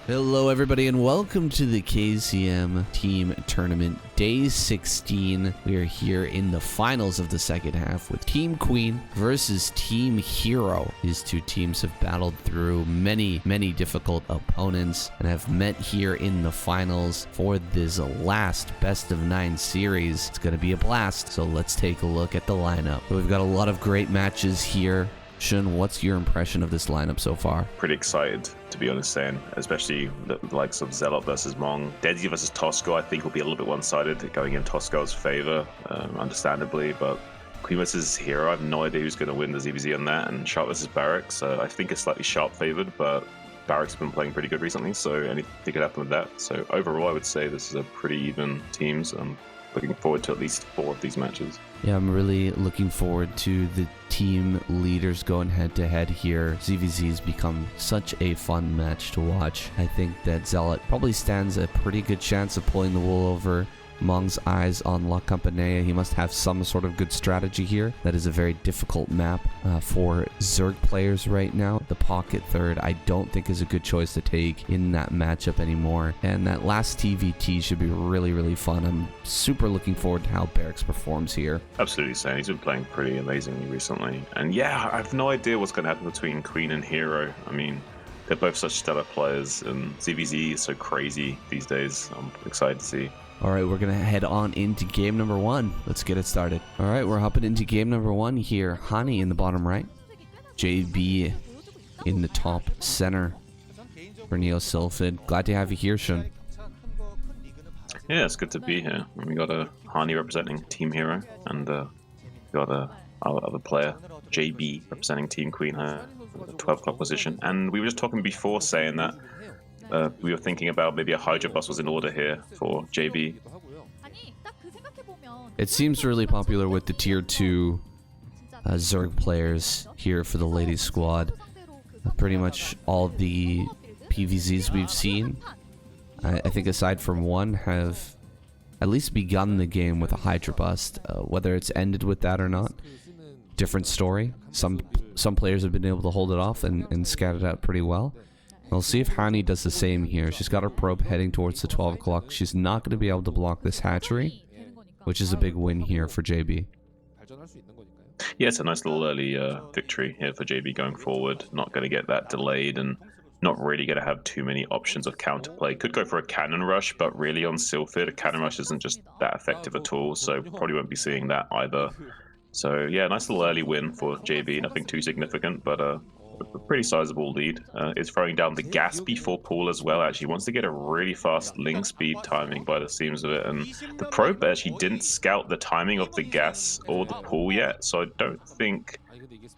Hello everybody and welcome to the KCM Team Tournament Day 16. We are here in the finals of the second half with Team Queen versus Team Hero. These two teams have battled through many difficult opponents and have met here in the finals for this last best of 9 series. It's going to be a blast, so let's take a look at the lineup. We've got a lot of great matches here. Shun, what's your impression of this lineup so far? Pretty excited, to be honest, saying, especially the likes of Zealot versus Mong. Desi versus Tosco, I think, will be a little bit one-sided, going in Tosco's favor, understandably, but Queen versus Hero, I have no idea who's going to win the ZVZ on that, and Sharp versus Barracks, I think it's slightly Sharp favored, but Barracks has been playing pretty good recently, so anything could happen with that. So overall, I would say this is a pretty even teams. I'm looking forward to at least 4 of these matches. Yeah, I'm really looking forward to the team leaders going head-to-head here. ZVZ has become such a fun match to watch. I think that Zealot probably stands a pretty good chance of pulling the wool over Mong's eyes on La Campanea. He must have some sort of good strategy here. That is a very difficult map for Zerg players right now. The pocket third I don't think is a good choice to take in that matchup anymore. And that last TVT should be really fun. I'm super looking forward to how Barracks performs here. Absolutely saying he's been playing pretty amazingly recently. And yeah, I have no idea what's going to happen between Queen and Hero. I mean, they're both such stellar players, and ZVZ is so crazy these days. I'm excited to see. All right, we're going to head on into game number 1. Let's get it started. All right, we're hopping into game number 1 here. Hani in the bottom right. JB in the top center for Neo Sylphid. Glad to have you here, Shun. Yeah, it's good to be here. We got a Hani representing Team Hero, and got a other player, JB, representing Team Queen, her 12 o'clock position. And we were just talking before saying that we were thinking about maybe a Hydra bus was in order here for JB. It seems really popular with the tier 2 Zerg players here for the ladies squad. Pretty much all the PVZs we've seen, I think aside from one, have at least begun the game with a Hydra bust. Whether it's ended with that or not, different story. Some players have been able to hold it off and scat it out pretty well. We'll see if Hani does the same here. She's got her probe heading towards the 12 o'clock. She's not going to be able to block this hatchery, which is a big win here for JB. Yeah, it's a nice little early victory here for JB going forward. Not going to get that delayed and not really going to have too many options of counterplay. Could go for a cannon rush, but really on Sylphid, a cannon rush isn't just that effective at all, so probably won't be seeing that either. So yeah, nice little early win for JB. Nothing too significant, but a pretty sizable lead. Is throwing down the gas before pool as well. Actually wants to get a really fast link speed timing by the seams of it, and the probe actually didn't scout the timing of the gas or the pool yet, so I don't think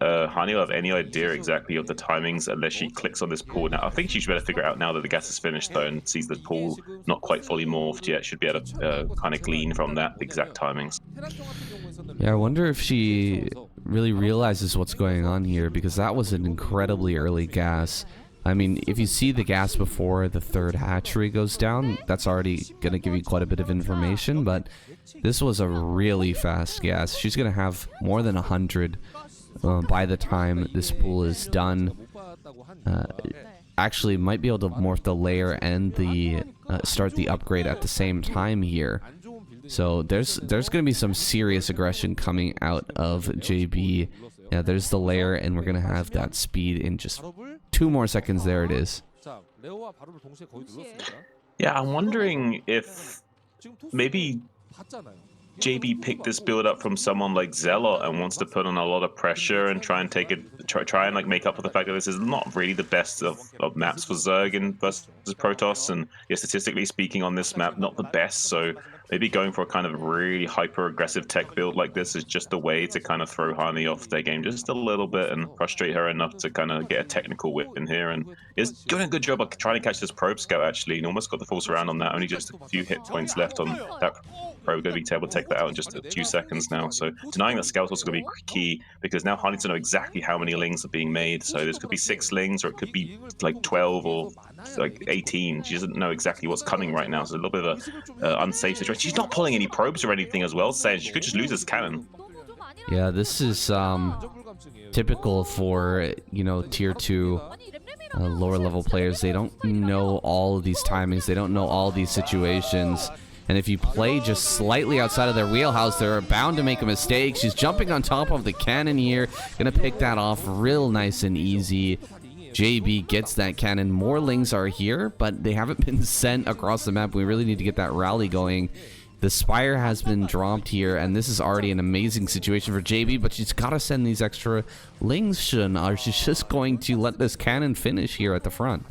Hani will have any idea exactly of the timings unless she clicks on this pool. Now I think she should better figure it out now that the gas is finished though, and sees the pool not quite fully morphed yet. Should be able to kind of glean from that the exact timings. Yeah, I wonder if she really realizes what's going on here, because that was an incredibly early gas. I mean, if you see the gas before the third hatchery goes down, that's already going to give you quite a bit of information, but this was a really fast gas. She's going to have more than 100 by the time this pool is done. Actually, might be able to morph the layer and the start the upgrade at the same time here. So there's going to be some serious aggression coming out of JB. Yeah, there's the layer, and we're going to have that speed in just 2 more seconds. There it is. Yeah, I'm wondering if maybe JB picked this build up from someone like Zealot and wants to put on a lot of pressure and try and try and like make up for the fact that this is not really the best of maps for Zerg and versus Protoss, and yeah, statistically speaking on this map not the best, so maybe going for a kind of really hyper aggressive tech build like this is just a way to kind of throw Hani off their game just a little bit and frustrate her enough to kind of get a technical whip in here. And is doing a good job of trying to catch this probe scout actually, and almost got the full surround on that. Only just a few hit points left on that probe. Going to be able to take that out in just a few seconds now. So denying that scout's also going to be key, because now Hani needs to know exactly how many lings are being made. So this could be 6 lings, or it could be like 12 or like 18. She doesn't know exactly what's coming right now, so a little bit of a unsafe situation. She's not pulling any probes or anything as well, saying she could just lose this cannon. Yeah, this is typical for, you know, tier 2 lower level players, they don't know all of these timings, they don't know all these situations. And if you play just slightly outside of their wheelhouse, they're bound to make a mistake. She's jumping on top of the cannon here. Gonna pick that off real nice and easy. JB gets that cannon. More Lings are here, but they haven't been sent across the map. We really need to get that rally going. The Spire has been dropped here, and this is already an amazing situation for JB, but she's got to send these extra Lings, Shun, or she's just going to let this cannon finish here at the front.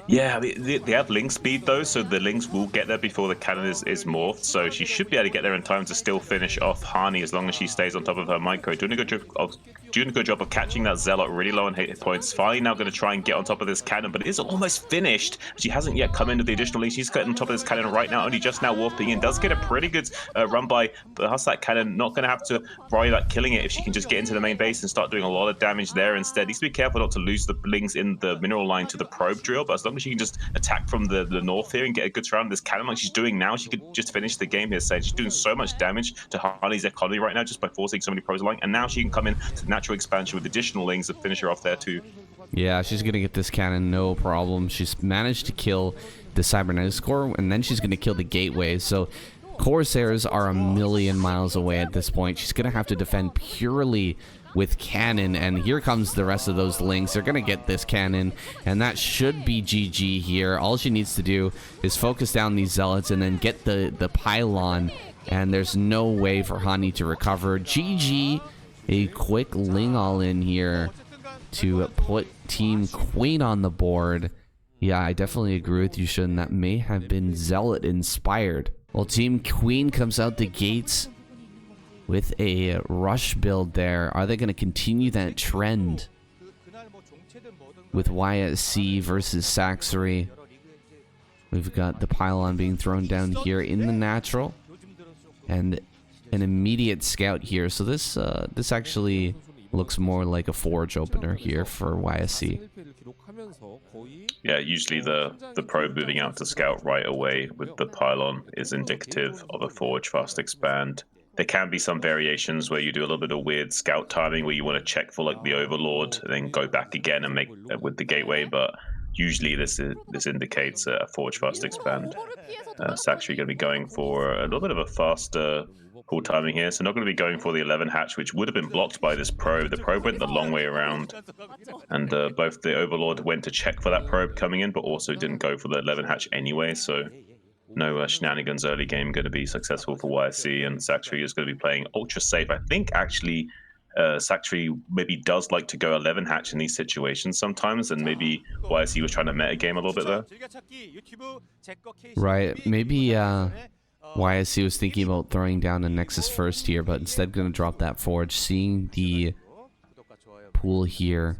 Yeah, they have link speed though, so the links will get there before the cannon is morphed. So she should be able to get there in time to still finish off Hani as long as she stays on top of her micro. Doing a good job of catching that Zealot really low on hit points. Finally now going to try and get on top of this cannon, but it is almost finished. She hasn't yet come into the additional link. She's getting on top of this cannon right now, only just now warping in. Does get a pretty good run by the Hussack cannon. Not going to have to worry about killing it if she can just get into the main base and start doing a lot of damage there instead. Needs to be careful not to lose the links in the mineral line to the probe drill, but as long as she can just attack from the north here and get a good surround of this cannon like she's doing now, she could just finish the game here. Saying she's doing so much damage to Harley's economy right now just by forcing so many probes along, and now she can come in to the natural expansion with additional lings to finish her off there too. Yeah, she's gonna get this cannon no problem. She's managed to kill the cybernetics core, and then she's gonna kill the gateway. So Corsairs are a million miles away at this point. She's gonna have to defend purely with cannon, and here comes the rest of those links. They're gonna get this cannon, and that should be GG here. All she needs to do is focus down these zealots and then get the pylon, and there's no way for Hani to recover. GG. A quick ling all in here to put Team Queen on the board. Yeah, I definitely agree with you, Shun. That may have been Zealot inspired. Well, Team Queen comes out the gates with a rush build there. Are they going to continue that trend with YSC versus Saxory? We've got the pylon being thrown down here in the natural, and an immediate scout here. So this actually looks more like a forge opener here for YSC. Yeah, usually the probe moving out to scout right away with the pylon is indicative of a forge fast expand. There can be some variations where you do a little bit of weird scout timing where you want to check for like the overlord and then go back again and make with the gateway, but usually this indicates a forge fast expand. It's actually going to be going for a little bit of a faster pull timing here, so not going to be going for the 11 hatch, which would have been blocked by this probe. The probe went the long way around, and both the overlord went to check for that probe coming in, but also didn't go for the 11 hatch anyway, so no shenanigans early game going to be successful for YSC, and Saxory is going to be playing ultra safe. I think actually Saxory maybe does like to go 11 hatch in these situations sometimes, and maybe YSC was trying to meta game a little bit there. Right, maybe YSC was thinking about throwing down a Nexus first here, but instead going to drop that forge. Seeing the pool here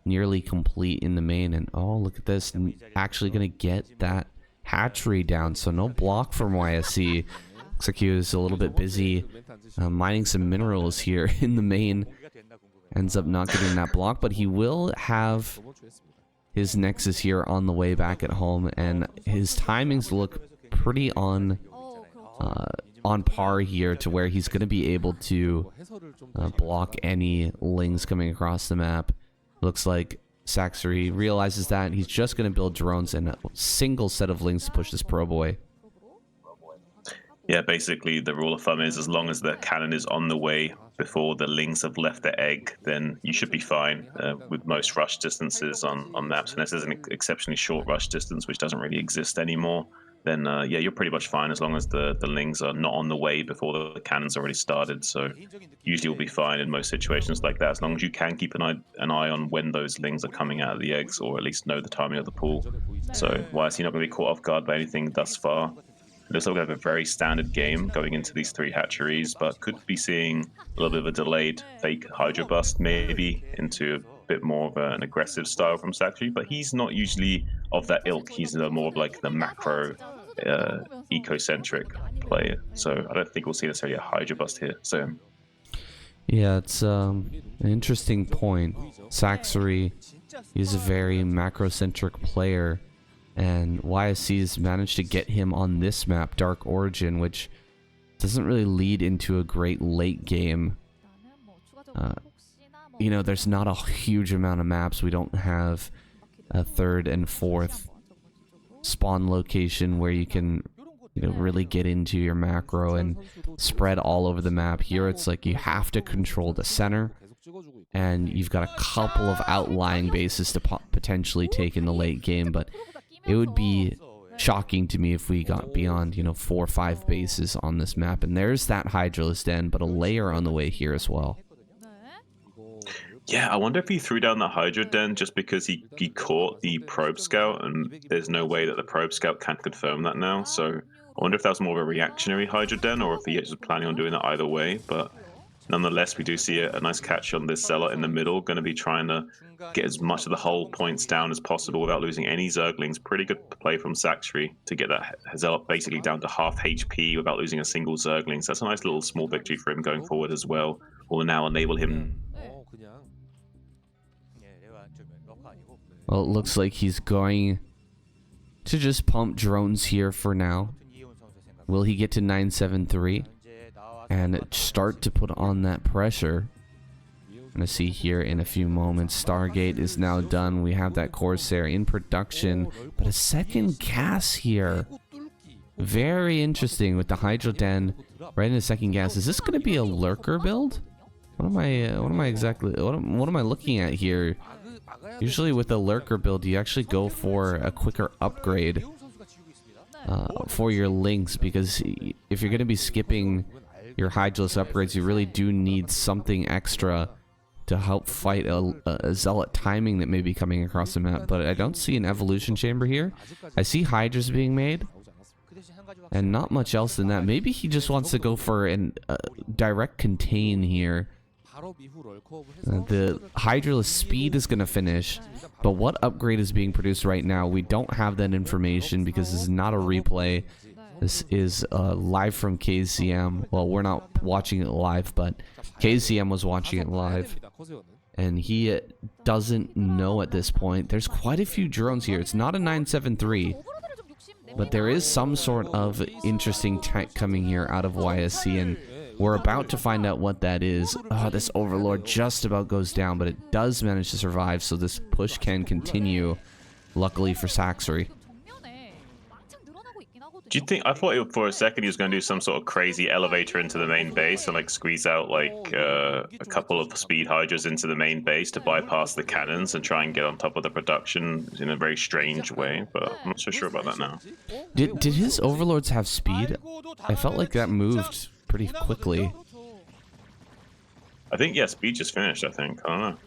nearly complete in the main, and oh, look at this, actually going to get that hatchery down, so no block from YSC. Looks like he was a little bit busy mining some minerals here in the main. Ends up not getting that block, but he will have his Nexus here on the way back at home, and his timings look pretty on par here to where he's going to be able to block any lings coming across the map. Looks like Saxory realizes that he's just going to build drones and a single set of lings to push this probe away. Yeah, basically the rule of thumb is as long as the cannon is on the way before the lings have left the egg, then you should be fine with most rush distances on maps. Unless there's an exceptionally short rush distance, which doesn't really exist anymore, then yeah, you're pretty much fine as long as the lings are not on the way before the cannon's already started. So usually you'll be fine in most situations like that, as long as you can keep an eye on when those lings are coming out of the eggs, or at least know the timing of the pool. So YSC not going to be caught off guard by anything thus far. It looks like we have a very standard game going into these 3 hatcheries, but could be seeing a little bit of a delayed fake Hydra bust maybe into a bit more of an aggressive style from Saxory, but he's not usually of that ilk. He's more of like the macro ecocentric player, so I don't think we'll see necessarily a Hydra bust here. So yeah, it's an interesting point. Saxory is a very macrocentric player, and YSC has managed to get him on this map, Dark Origin, which doesn't really lead into a great late game you know, there's not a huge amount of maps. We don't have a third and fourth spawn location where you can, you know, really get into your macro and spread all over the map. Here it's like you have to control the center, and you've got a couple of outlying bases to potentially take in the late game, but it would be shocking to me if we got beyond, you know, 4 or 5 bases on this map. And there's that Hydralisk Den, but a layer on the way here as well. Yeah, I wonder if he threw down the Hydra Den just because he caught the Probe Scout, and there's no way that the Probe Scout can confirm that now. So I wonder if that was more of a reactionary Hydra Den, or if he was planning on doing it either way. But nonetheless, we do see a nice catch on this Zealot in the middle, going to be trying to get as much of the hull points down as possible without losing any Zerglings. Pretty good play from Saxry to get that Zealot basically down to half HP without losing a single Zergling. So that's a nice little small victory for him going forward as well. Will now enable him. Well, it looks like he's going to just pump drones here for now. Will he get to 973 and start to put on that pressure? I'm going to see here in a few moments. Stargate is now done. We have that Corsair in production, but a second gas here. Very interesting with the Hydro Den right in the second gas. Is this going to be a lurker build? What am I looking at here? Usually with a lurker build, you actually go for a quicker upgrade for your links, because if you're going to be skipping your Hydralisk upgrades, you really do need something extra to help fight a Zealot timing that may be coming across the map. But I don't see an evolution chamber here. I see Hydras being made, and not much else than that. Maybe he just wants to go for a direct contain here. The Hydralisk speed is going to finish, but what upgrade is being produced right now? We don't have that information because this is not a replay. This is live from KCM. Well, we're not watching it live, but KCM was watching it live, and he doesn't know at this point. There's quite a few drones here. It's not a 973, but there is some sort of interesting tech coming here out of YSC, and we're about to find out what that is. This Overlord just about goes down, but it does manage to survive, so this push can continue, luckily for Saxry. Do you think, I thought for a second he was going to do some sort of crazy elevator into the main base and like squeeze out like a couple of speed Hydras into the main base to bypass the cannons and try and get on top of the production in a very strange way, but I'm not so sure about that now. Did his Overlords have speed? I felt like that moved pretty quickly. I think, yeah, speed just finished, I think. I don't know.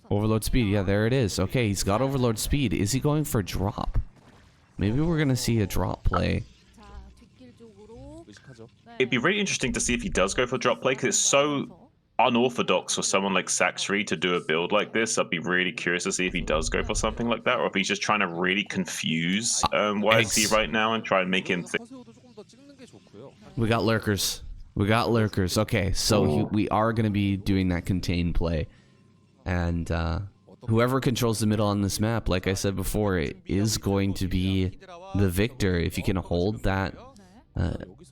Overlord speed, yeah, there it is. Okay, he's got Overlord speed. Is he going for a drop? Maybe we're going to see a drop play. It'd be really interesting to see if he does go for drop play, because it's so unorthodox for someone like Saxry to do a build like this. I'd be really curious to see if he does go for something like that, or if he's just trying to really confuse YSC right now and try and make him think. We got lurkers. We got lurkers. Okay, so we are going to be doing that contain play. And whoever controls the middle on this map, like I said before, it is going to be the victor. If you can hold that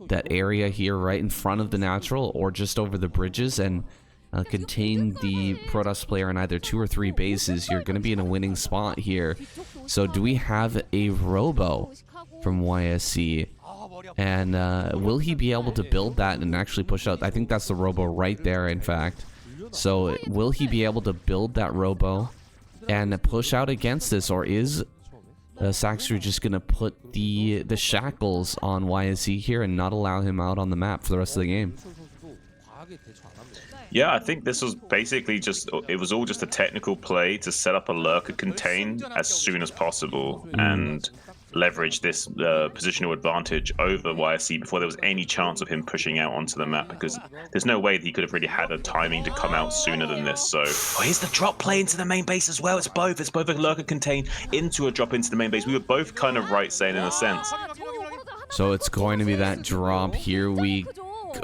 that area here right in front of the natural or just over the bridges and contain the Protoss player on either 2 or 3 bases, you're going to be in a winning spot here. So do we have a Robo from YSC? And will he be able to build that and actually push out? I think that's the Robo right there, in fact. So will he be able to build that Robo and push out against this, or is Saxry just going to put the shackles on YSC here and not allow him out on the map for the rest of the game? Yeah, I think this was basically just, it was all just a technical play to set up a lurker contain as soon as possible and leverage this positional advantage over YSC before there was any chance of him pushing out onto the map, because there's no way that he could have really had a timing to come out sooner than this. So here's the drop play into the main base as well. It's both a lurker contain into a drop into the main base. We were both kind of right saying in a sense. So it's going to be that drop. Here we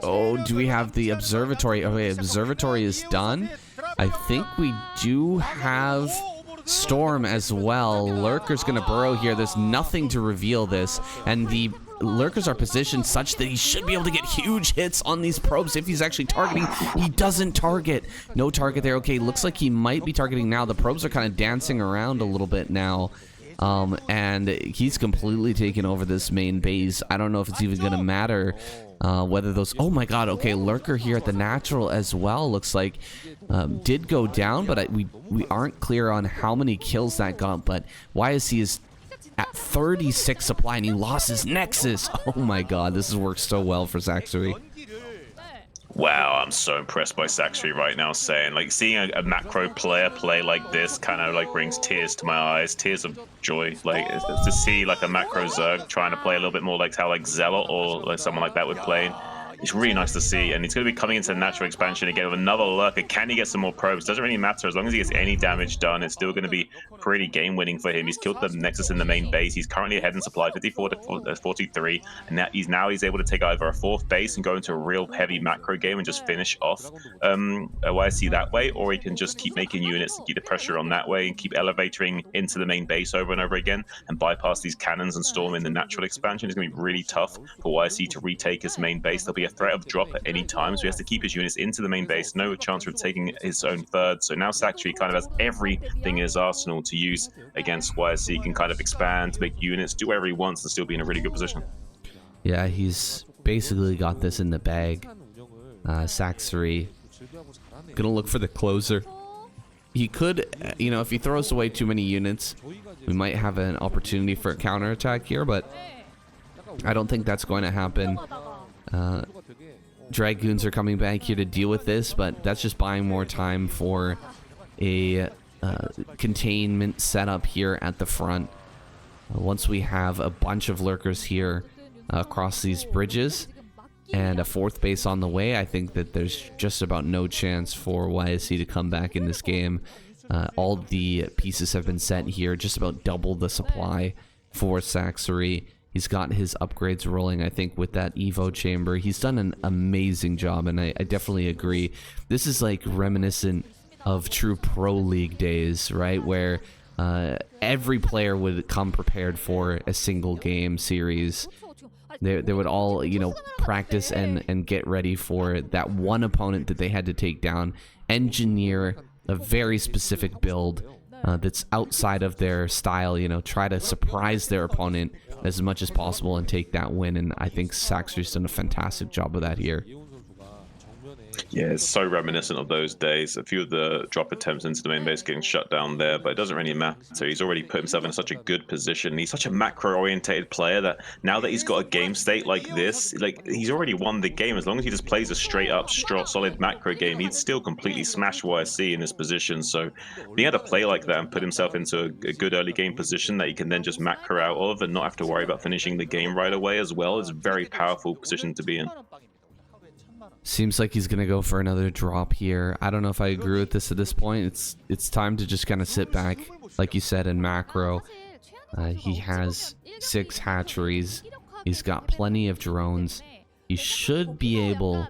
go. Do we have the observatory? Okay, observatory is done. I think we do have Storm as well. Lurker's gonna burrow here. There's nothing to reveal this, and the lurkers are positioned such that he should be able to get huge hits on these probes if he's actually targeting. He doesn't target. No target there. Okay, looks like he might be targeting now. The probes are kind of dancing around a little bit now. And he's completely taken over this main base. I don't know if it's even going to matter whether those... Oh my god, okay, lurker here at the natural as well. Looks like did go down, but we aren't clear on how many kills that got. But YSC is at 36 supply, and he lost his Nexus. Oh my god, this has worked so well for Saxory. Wow, I'm so impressed by Saxory right now, saying, like, seeing a macro player play like this kind of, like, brings tears to my eyes, tears of joy. Like, to see, like, a macro Zerg trying to play a little bit more like how, like, Zealot or, like, someone like that would play. It's really nice to see, and he's going to be coming into the natural expansion again with another lurker. Can he get some more probes? Doesn't really matter. As long as he gets any damage done, it's still going to be pretty game-winning for him. He's killed the Nexus in the main base. He's currently ahead in supply, 54 to 43, and now he's able to take either a fourth base and go into a real heavy macro game and just finish off YSC that way, or he can just keep making units to keep the pressure on that way and keep elevatoring into the main base over and over again and bypass these cannons and storm in the natural expansion. It's going to be really tough for YSC to retake his main base. There'll be a threat of drop at any time, so he has to keep his units into the main base, no chance of taking his own third. So now Saxory kind of has everything in his arsenal to use against YSC. He can kind of expand, make units, do whatever he wants and still be in a really good position. Yeah, he's basically got this in the bag. Saxory gonna look for the closer. He could, you know, if he throws away too many units, we might have an opportunity for a counterattack here, but I don't think that's going to happen. Dragoons are coming back here to deal with this, but that's just buying more time for a containment setup here at the front. Once we have a bunch of lurkers here across these bridges and a fourth base on the way, I think that there's just about no chance for YSC to come back in this game. All the pieces have been set here, just about double the supply for Saxory. He's got his upgrades rolling, I think, with that Evo chamber. He's done an amazing job, and I definitely agree. This is like reminiscent of true Pro League days, right? Where every player would come prepared for a single game series. They would all, you know, practice and get ready for that one opponent that they had to take down, engineer a very specific build that's outside of their style, you know, try to surprise their opponent as much as possible and take that win. And I think Saxory's done a fantastic job of that here. Yeah, it's so reminiscent of those days. A few of the drop attempts into the main base getting shut down there, but it doesn't really matter. So he's already put himself in such a good position. He's such a macro-orientated player that now that he's got a game state like this, like, he's already won the game. As long as he just plays a straight-up, solid macro game, he'd still completely smash YSC in this position. So being able to play like that and put himself into a good early game position that he can then just macro out of and not have to worry about finishing the game right away as well is a very powerful position to be in. Seems like he's gonna go for another drop here. I don't know if I agree with this at this point. It's time to just kind of sit back, like you said, in macro. He has 6 hatcheries. He's got plenty of drones. He should be able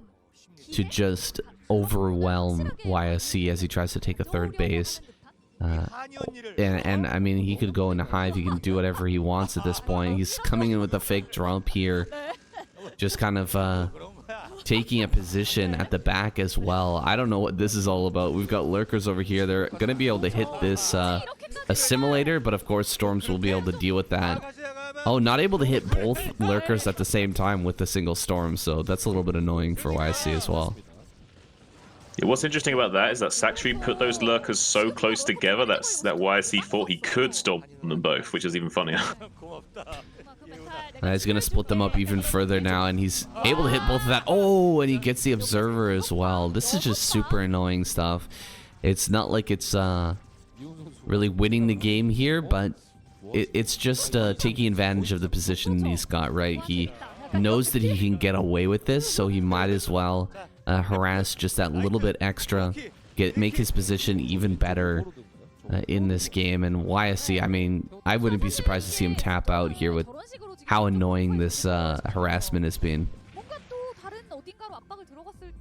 to just overwhelm YSC as he tries to take a third base. And I mean, he could go into hive. He can do whatever he wants at this point. He's coming in with a fake drop here, just kind of taking a position at the back as well. I don't know what this is all about. We've got lurkers over here. They're going to be able to hit this assimilator, but of course Storms will be able to deal with that. Oh, not able to hit both lurkers at the same time with a single storm, so that's a little bit annoying for YSC as well. Yeah, what's interesting about that is that Saxory put those lurkers so close together that YSC thought he could stop them both, which is even funnier. He's going to split them up even further now, and he's able to hit both of that. Oh, and he gets the Observer as well. This is just super annoying stuff. It's not like it's really winning the game here, but it's just taking advantage of the position he's got, right? He knows that he can get away with this, so he might as well harass just that little bit extra, make his position even better in this game. And YSC, I mean, I wouldn't be surprised to see him tap out here with how annoying this harassment has been.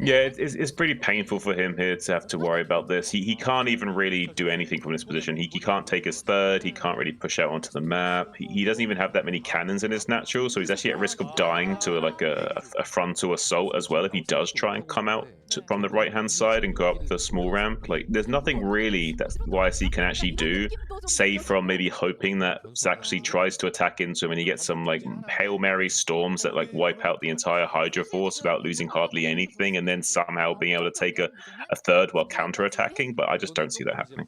Yeah, it's pretty painful for him here to have to worry about this. He can't even really do anything from this position. He can't take his third. He can't really push out onto the map. He doesn't even have that many cannons in his natural, so he's actually at risk of dying to like a frontal assault as well if he does try and come out from the right hand side and go up the small ramp. Like, there's nothing really that YSC can actually do, save from maybe hoping that Saxby tries to attack into him and he gets some like Hail Mary storms that like wipe out the entire Hydra force without losing hardly anything, and then somehow being able to take a third while counter-attacking, but I just don't see that happening.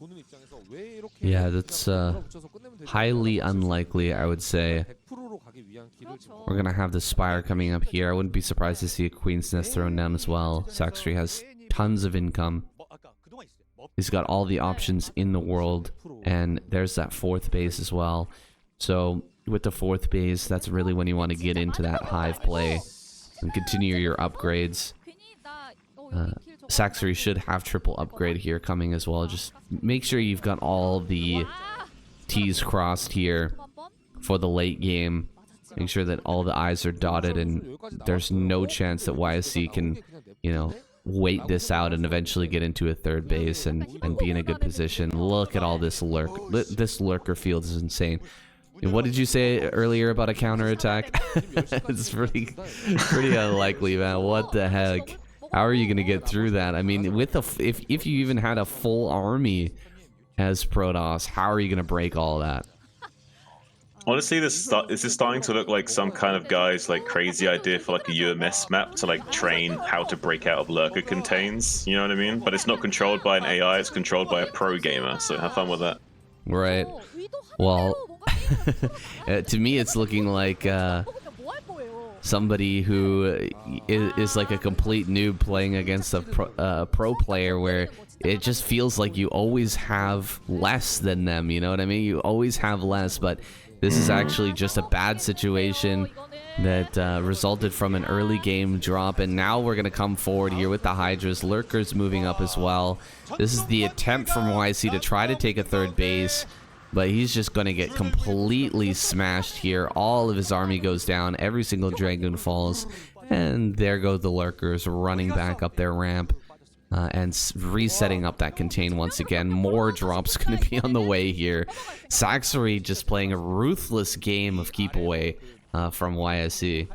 Yeah, that's highly unlikely, I would say. We're gonna have the Spire coming up here. I wouldn't be surprised to see a Queen's Nest thrown down as well. Saxby has tons of income. He's got all the options in the world, and there's that fourth base as well. So with the fourth base, that's really when you want to get into that hive play and continue your upgrades. Saxby should have triple upgrade here coming as well. Just make sure you've got all the T's crossed here for the late game. Make sure that all the I's are dotted and there's no chance that YSC can, you know, wait this out and eventually get into a third base and be in a good position. Look at all this lurk. This lurker field is insane. And what did you say earlier about a counterattack? It's pretty unlikely, man. What the heck? How are you gonna get through that? I mean, with if you even had a full army as Protoss, how are you gonna break all that? Honestly, this is starting to look like some kind of guy's like crazy idea for like a UMS map to like train how to break out of lurker contains. You know what I mean? But it's not controlled by an AI; it's controlled by a pro gamer. So have fun with that. Right. Well, to me, it's looking like somebody who is like a complete noob playing against a pro player, where it just feels like you always have less than them. You know what I mean? You always have less, but this is actually just a bad situation that resulted from an early game drop, and now we're going to come forward here with the Hydras. Lurkers moving up as well. This is the attempt from YC to try to take a third base, but he's just going to get completely smashed here. All of his army goes down. Every single Dragoon falls, and there go the Lurkers running back up their ramp. And resetting up that contain once again. More drops going to be on the way here. Saxby just playing a ruthless game of keep away from YSC.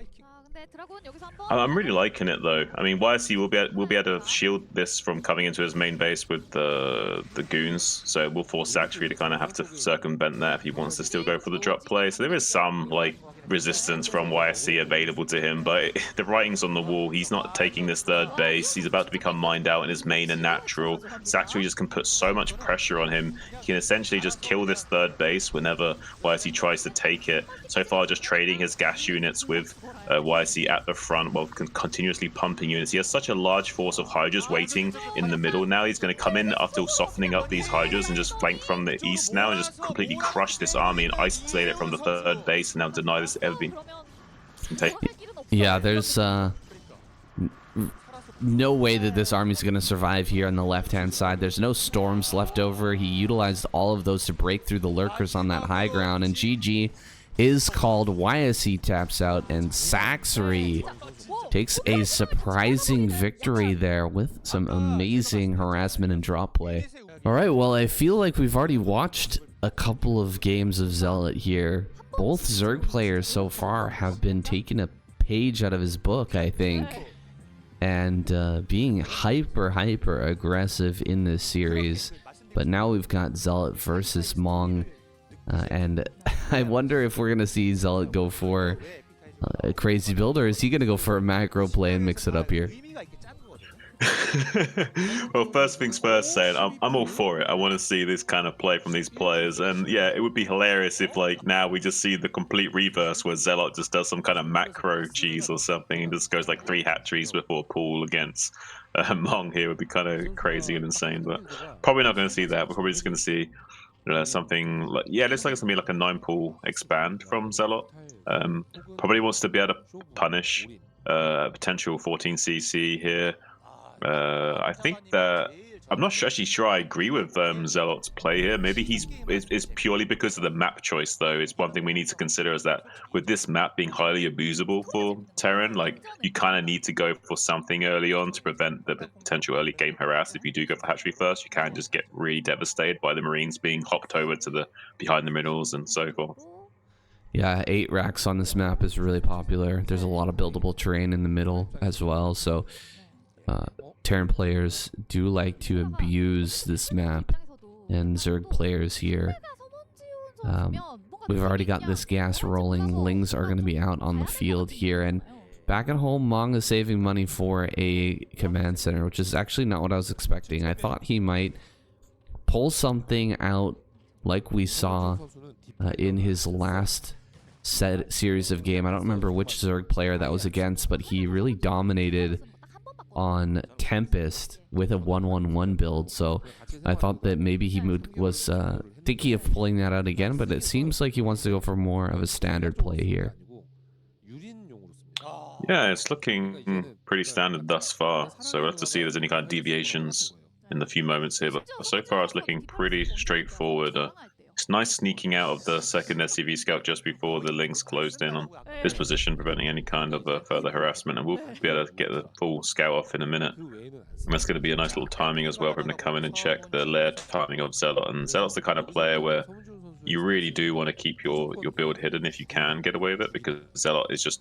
I'm really liking it though. I mean, YSC will be able to shield this from coming into his main base with the goons, so it will force Saxby to kind of have to circumvent that if he wants to still go for the drop play. So there is some like resistance from YSC available to him, but the writing's on the wall. He's not taking this third base. He's about to become mined out in his main and natural. Saxby just can put so much pressure on him. He can essentially just kill this third base whenever YSC tries to take it. So far, just trading his gas units with YSC at the front while continuously pumping units. He has such a large force of Hydras waiting in the middle now. He's going to come in after softening up these Hydras and just flank from the east now and just completely crush this army and isolate it from the third base and now deny this ever been. Yeah, there's no way that this army's going to survive here on the left-hand side. There's no storms left over. He utilized all of those to break through the lurkers on that high ground, and GG is called. YSC taps out, and Saxby takes a surprising victory there with some amazing harassment and drop play. All right, well, I feel like we've already watched a couple of games of Zealot here. Both Zerg players so far have been taking a page out of his book, I think, and being hyper aggressive in this series. But now we've got Zealot versus Mong, and I wonder if we're gonna see Zealot go for a crazy build, or is he gonna go for a macro play and mix it up here? Well, first things first, saying I'm all for it. I want to see this kind of play from these players, and yeah, it would be hilarious if like now we just see the complete reverse where Zealot just does some kind of macro cheese or something and just goes like 3 hatcheries before pool against Mong. Here would be kind of crazy and insane, but probably not going to see that. We're probably just going to see something like, yeah, looks like it's going to be like a 9 pool expand from Zealot. Probably wants to be able to punish potential 14cc here. I think that I'm not actually sure I agree with Zealot's play here. Maybe it's purely because of the map choice, though. It's one thing we need to consider is that with this map being highly abusable for Terran, like you kind of need to go for something early on to prevent the potential early game harass. If you do go for hatchery first, you can just get really devastated by the Marines being hopped over to the behind the middles and so forth. Yeah, 8 racks on this map is really popular. There's a lot of buildable terrain in the middle as well, so Terran players do like to abuse this map, and Zerg players here. We've already got this gas rolling. Lings are going to be out on the field here, and back at home, Mong is saving money for a command center, which is actually not what I was expecting. I thought he might pull something out like we saw in his last series of game. I don't remember which Zerg player that was against, but he really dominated on Tempest with a 1-1-1 build, so I thought that maybe he was thinking of pulling that out again, but it seems like he wants to go for more of a standard play here. Yeah, it's looking pretty standard thus far, so we'll have to see if there's any kind of deviations in the few moments here, but so far it's looking pretty straightforward. It's nice sneaking out of the second SCV scout just before the Lynx closed in on this position, preventing any kind of further harassment, and we'll be able to get the full scout off in a minute. And that's going to be a nice little timing as well for him to come in and check the lair timing of Zealot. And Zealot's the kind of player where you really do want to keep your build hidden if you can get away with it, because Zealot is just,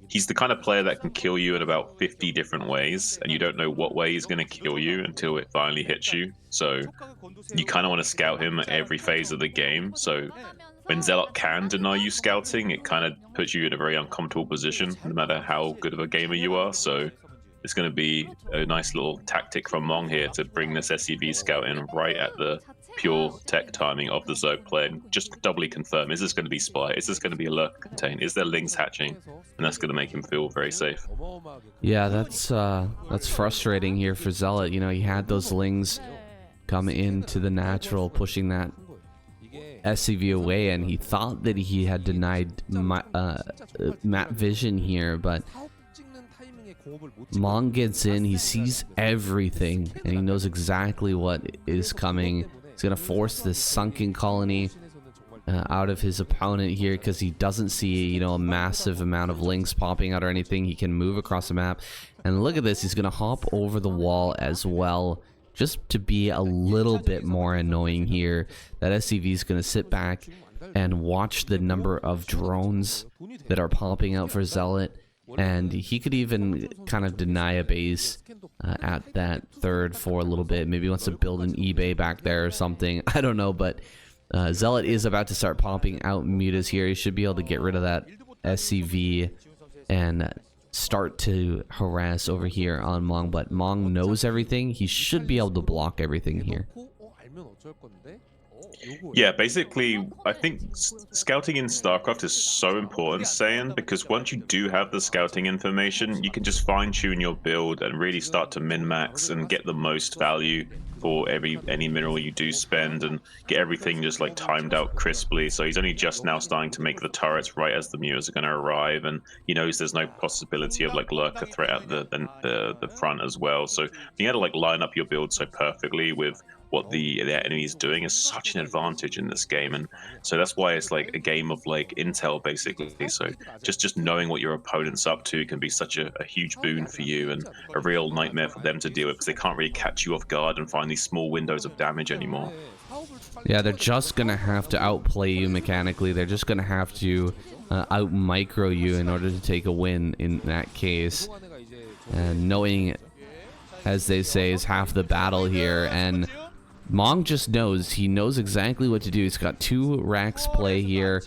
he's the kind of player that can kill you in about 50 different ways, and you don't know what way he's going to kill you until it finally hits you. So you kind of want to scout him at every phase of the game. So when Zealot can deny you scouting, it kind of puts you in a very uncomfortable position, no matter how good of a gamer you are. So it's going to be a nice little tactic from Mong here to bring this SCV scout in right at the pure tech timing of the Zerg play, and just doubly confirm, is this going to be spy? Is this going to be a lurk contain? Is there Lings hatching? And that's going to make him feel very safe. Yeah, that's frustrating here for Zealot. You know, he had those Lings come into the natural, pushing that SCV away, and he thought that he had denied map vision here, but Mong gets in, he sees everything, and he knows exactly what is coming. He's going to force this sunken colony out of his opponent here, because he doesn't see, you know, a massive amount of Lings popping out or anything. He can move across the map, and look at this, he's going to hop over the wall as well, just to be a little bit more annoying here. That SCV is going to sit back and watch the number of drones that are popping out for Zealot, and he could even kind of deny a base at that third for a little bit. Maybe he wants to build an eBay back there or something. I don't know, but Zealot is about to start popping out mutas here. He should be able to get rid of that SCV and start to harass over here on Mong, but Mong knows everything. He should be able to block everything here. Yeah, basically, I think scouting in StarCraft is so important, Saiyan, because once you do have the scouting information, you can just fine-tune your build and really start to min-max and get the most value for any mineral you do spend, and get everything just like timed out crisply. So he's only just now starting to make the turrets right as the mutas are going to arrive, and he knows there's no possibility of like lurker threat at the front as well. So being able to like line up your build so perfectly with what the enemy is doing is such an advantage in this game, and so that's why it's like a game of like intel basically. So just knowing what your opponent's up to can be such a huge boon for you, and a real nightmare for them to deal with, because they can't really catch you off guard and find these small windows of damage anymore. Yeah, they're just gonna have to outplay you mechanically. They're just gonna have to out micro you in order to take a win in that case, and knowing, as they say, is half the battle here. And Mong just knows. He knows exactly what to do. He's got 2 racks play here.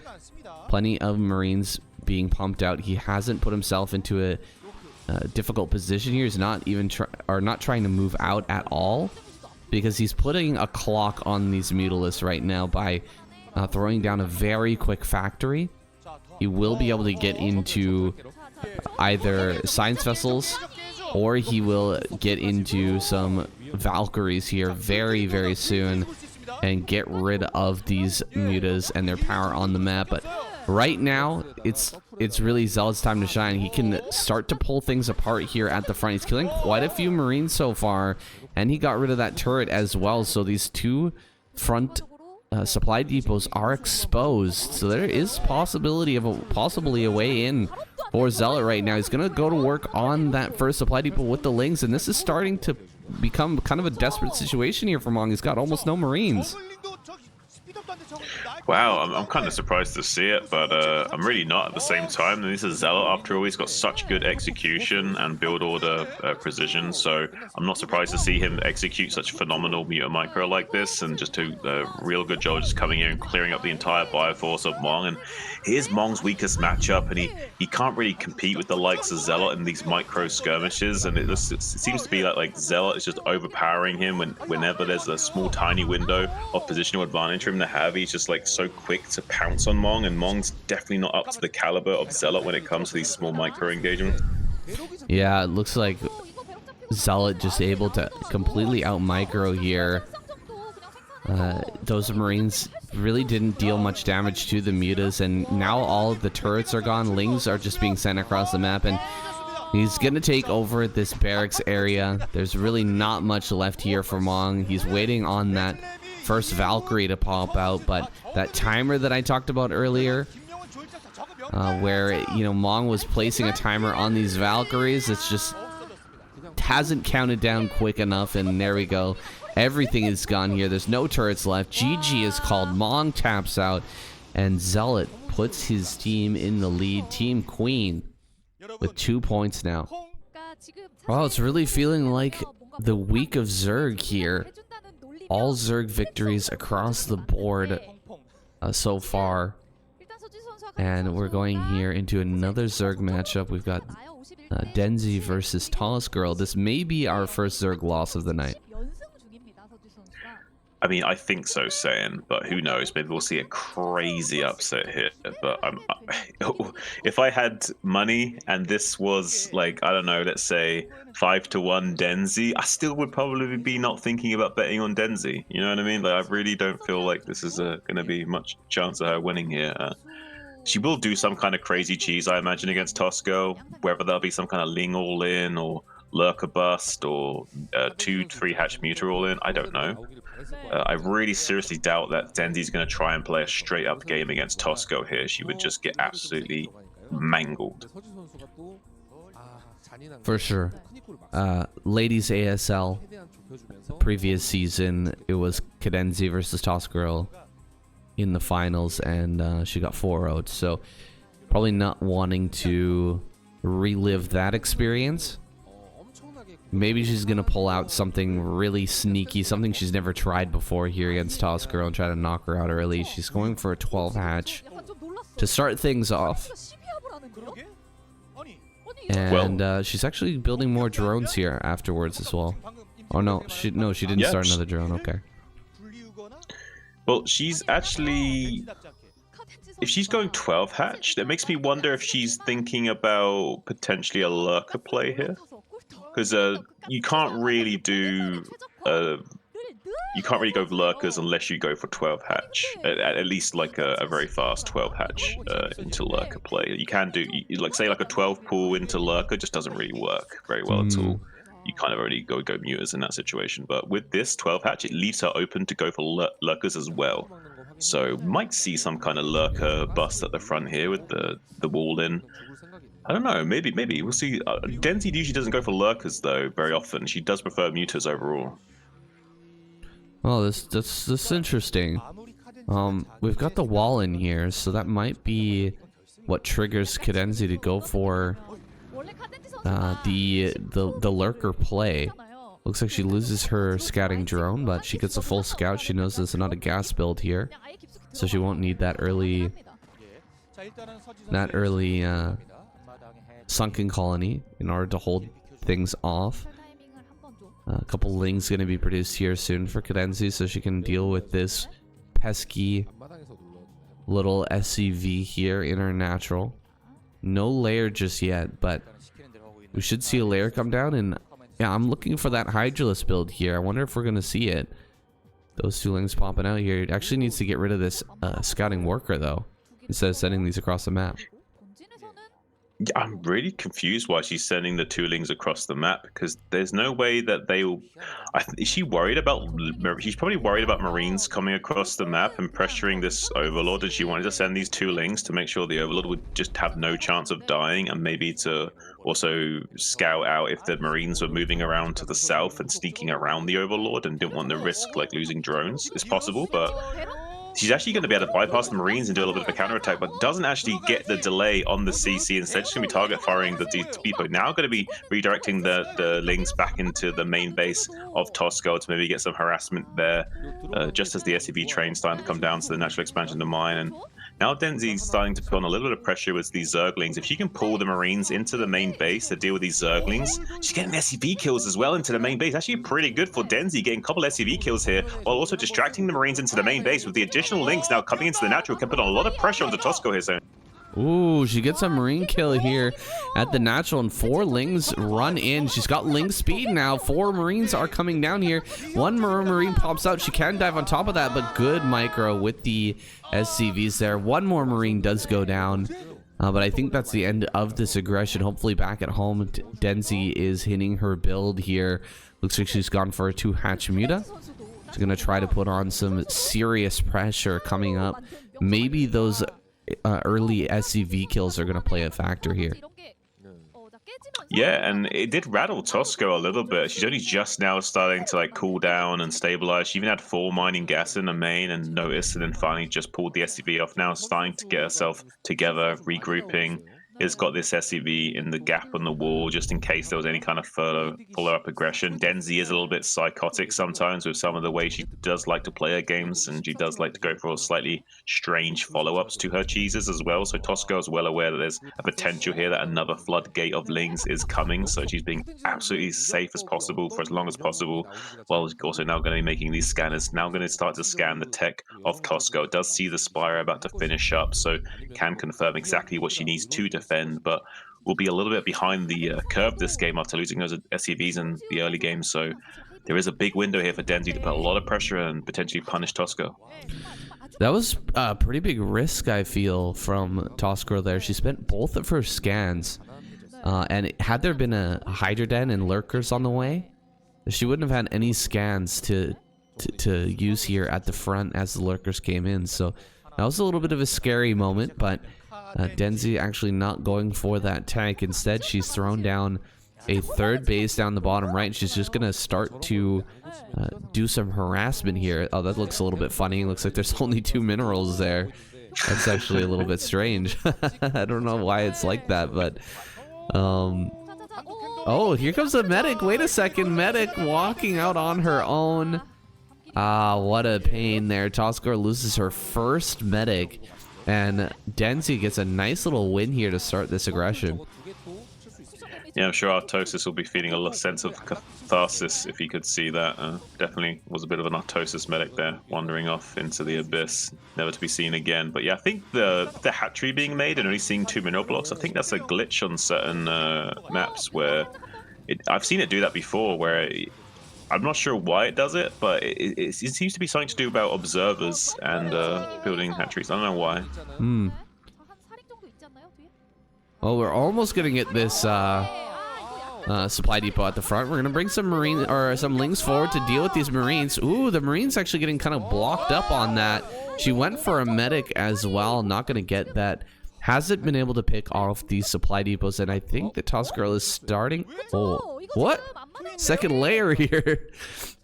Plenty of Marines being pumped out. He hasn't put himself into a difficult position here. He's not even not trying to move out at all, because he's putting a clock on these Mutalisks right now by throwing down a very quick factory. He will be able to get into either science vessels, or he will get into some Valkyries here very, very soon and get rid of these mutas and their power on the map. But right now, it's it's really Zealot's time to shine. He can start to pull things apart here at the front. He's killing quite a few Marines so far, and he got rid of that turret as well. So these two front supply depots are exposed. So there is possibility of possibly a way in for Zealot right now. He's going to go to work on that first supply depot with the Lings, and this is starting to become kind of a desperate situation here for Mong. He's got almost no Marines. Wow, I'm kind of surprised to see it, but I'm really not at the same time. This is Zealot, after all. He's got such good execution and build order precision, so I'm not surprised to see him execute such phenomenal Muta Micro like this, and just do a real good job just coming in and clearing up the entire Bioforce of Mong. And here's Mong's weakest matchup, and he can't really compete with the likes of Zealot in these micro skirmishes, and it seems to be like Zealot is just overpowering him whenever there's a small tiny window of positional advantage for him to have. He's just like so quick to pounce on Mong, and Mong's definitely not up to the caliber of Zealot when it comes to these small micro engagements. Yeah, it looks like Zealot just able to completely out micro here. Those Marines really didn't deal much damage to the mutas, and now all of the turrets are gone. Lings are just being sent across the map, and he's gonna take over this barracks area. There's really not much left here for Mong. He's waiting on that first Valkyrie to pop out, but that timer that I talked about earlier, where Mong was placing a timer on these Valkyries, it's just hasn't counted down quick enough, and there we go. Everything is gone here. There's no turrets left. GG is called. Mong taps out, and Zealot puts his team in the lead. Team Queen with 2 points now. Wow, it's really feeling like the week of Zerg here. All Zerg victories across the board so far. And we're going here into another Zerg matchup. We've got Denzi versus Tallest Girl. This may be our first Zerg loss of the night. I mean, I think so, saying, but who knows? Maybe we'll see a crazy upset here. But if I had money and this was like, I don't know, let's say 5-1 Denzi, I still would probably be not thinking about betting on Denzi. You know what I mean? Like, I really don't feel like this is going to be much chance of her winning here. She will do some kind of crazy cheese, I imagine, against Tosco, whether there'll be some kind of Ling all-in or Lurker bust or 2-3 hatch Muta all-in. I don't know. I really seriously doubt that Denzi's going to try and play a straight-up game against Tosco here. She would just get absolutely mangled. For sure. Ladies ASL, previous season, it was Cadenzi versus Tosco in the finals, and she got 4-0'd. So probably not wanting to relive that experience. Maybe she's going to pull out something really sneaky, something she's never tried before here against Toss Girl, and try to knock her out early. She's going for a 12 hatch to start things off. And she's actually building more drones here afterwards as well. Oh no, she didn't start another drone. Okay. Well, she's actually, if she's going 12 hatch, that makes me wonder if she's thinking about potentially a lurker play here. Because you can't really do, you can't really go for lurkers unless you go for 12 hatch. At least like a very fast 12 hatch into lurker play. You can do, like say like a 12 pull into lurker just doesn't really work very well at all. You kind of already go mutas in that situation. But with this 12 hatch, it leaves her open to go for lurkers as well. So might see some kind of lurker bust at the front here with the wall in. I don't know, maybe we'll see. Denzi usually doesn't go for lurkers though very often. She does prefer mutas overall. Well, that's interesting. We've got the wall in here, so that might be what triggers Cadenzi to go for the lurker play. Looks like she loses her scouting drone, but she gets a full scout. She knows there's not a gas build here, so she won't need that early sunken colony in order to hold things off. A couple Lings going to be produced here soon for Cadenzi, so she can deal with this pesky little SCV here in her natural. No layer just yet, but we should see a layer come down, and yeah, I'm looking for that Hydralisk build here. I wonder if we're going to see it. Those two Lings popping out here. It actually needs to get rid of this scouting worker, though, instead of sending these across the map. I'm really confused why she's sending the two lings across the map because there's no way that they'll. Is she worried about? She's probably worried about Marines coming across the map and pressuring this Overlord, and she wanted to send these two lings to make sure the Overlord would just have no chance of dying, and maybe to also scout out if the Marines were moving around to the south and sneaking around the Overlord and didn't want to risk like losing drones. It's possible, but she's actually going to be able to bypass the Marines and do a little bit of a counterattack, but doesn't actually get the delay on the CC. Instead, she's going to be target firing the depot. Now going to be redirecting the Lings back into the main base of Tosco to maybe get some harassment there, just as the SCV train's starting to come down to the natural expansion of mine. And now Denzi's starting to put on a little bit of pressure with these Zerglings. If she can pull the Marines into the main base to deal with these Zerglings, she's getting SCV kills as well into the main base. Actually pretty good for Denzi, getting a couple SCV kills here, while also distracting the Marines into the main base with the additional links now coming into the natural. Can put on a lot of pressure onto Tosco here, so. Ooh, she gets a Marine kill here at the natural, and 4 Lings run in. She's got Ling speed now. 4 Marines are coming down here. 1 Marine pops out. She can dive on top of that, but good micro with the SCVs there. 1 more Marine does go down, but I think that's the end of this aggression. Hopefully back at home, Denzi is hitting her build here. Looks like she's gone for a 2 Hachimuta. She's going to try to put on some serious pressure coming up. Maybe those early SCV kills are going to play a factor here. Yeah, and it did rattle Tosco a little bit. She's only just now starting to like cool down and stabilize. She even had 4 mining gas in the main and noticed, and then finally just pulled the SCV off. Now starting to get herself together, regrouping. It's got this SCV in the gap on the wall just in case there was any kind of follow-up aggression. Denzi is a little bit psychotic sometimes with some of the way she does like to play her games, and she does like to go for slightly strange follow-ups to her cheeses as well. So Tosco is well aware that there's a potential here that another floodgate of Lings is coming, so she's being absolutely safe as possible for as long as possible, while also now going to be making these scanners. Now going to start to scan the tech of Tosco. Does see the Spire about to finish up, so can confirm exactly what she needs to defend, but will be a little bit behind the curve this game after losing those SCVs in the early game. So there is a big window here for Denzi to put a lot of pressure and potentially punish Tosco. That was a pretty big risk, I feel, from Tosco there. She spent both of her scans, and had there been a Hydra Den and Lurkers on the way, she wouldn't have had any scans to use here at the front as the Lurkers came in. So that was a little bit of a scary moment, but Denzi actually not going for that tank. Instead, she's thrown down a 3rd base down the bottom right. She's just going to start to do some harassment here. Oh, that looks a little bit funny. Looks like there's only 2 minerals there. That's actually a little bit strange. I don't know why it's like that, but... Oh, here comes the medic. Wait a second. Medic walking out on her own. Ah, what a pain there. Tosco loses her first medic, and Denzi gets a nice little win here to start this aggression. Yeah, I'm sure Artosis will be feeling a sense of catharsis if he could see that. Definitely was a bit of an Artosis medic there, wandering off into the abyss, never to be seen again. But yeah, I think the hatchery being made and only seeing 2 mineral blocks, I think that's a glitch on certain maps where I've seen it do that before, where I'm not sure why it does it, but it seems to be something to do about observers and building hatcheries. I don't know why. Well, we're almost gonna get this supply depot at the front. We're gonna bring some some Lings forward to deal with these Marines. Ooh, the Marines actually getting kind of blocked up on that. She went for a medic as well. Not gonna get that. Hasn't been able to pick off these supply depots, and I think the Tusk Girl is starting. Oh, what? Second layer here.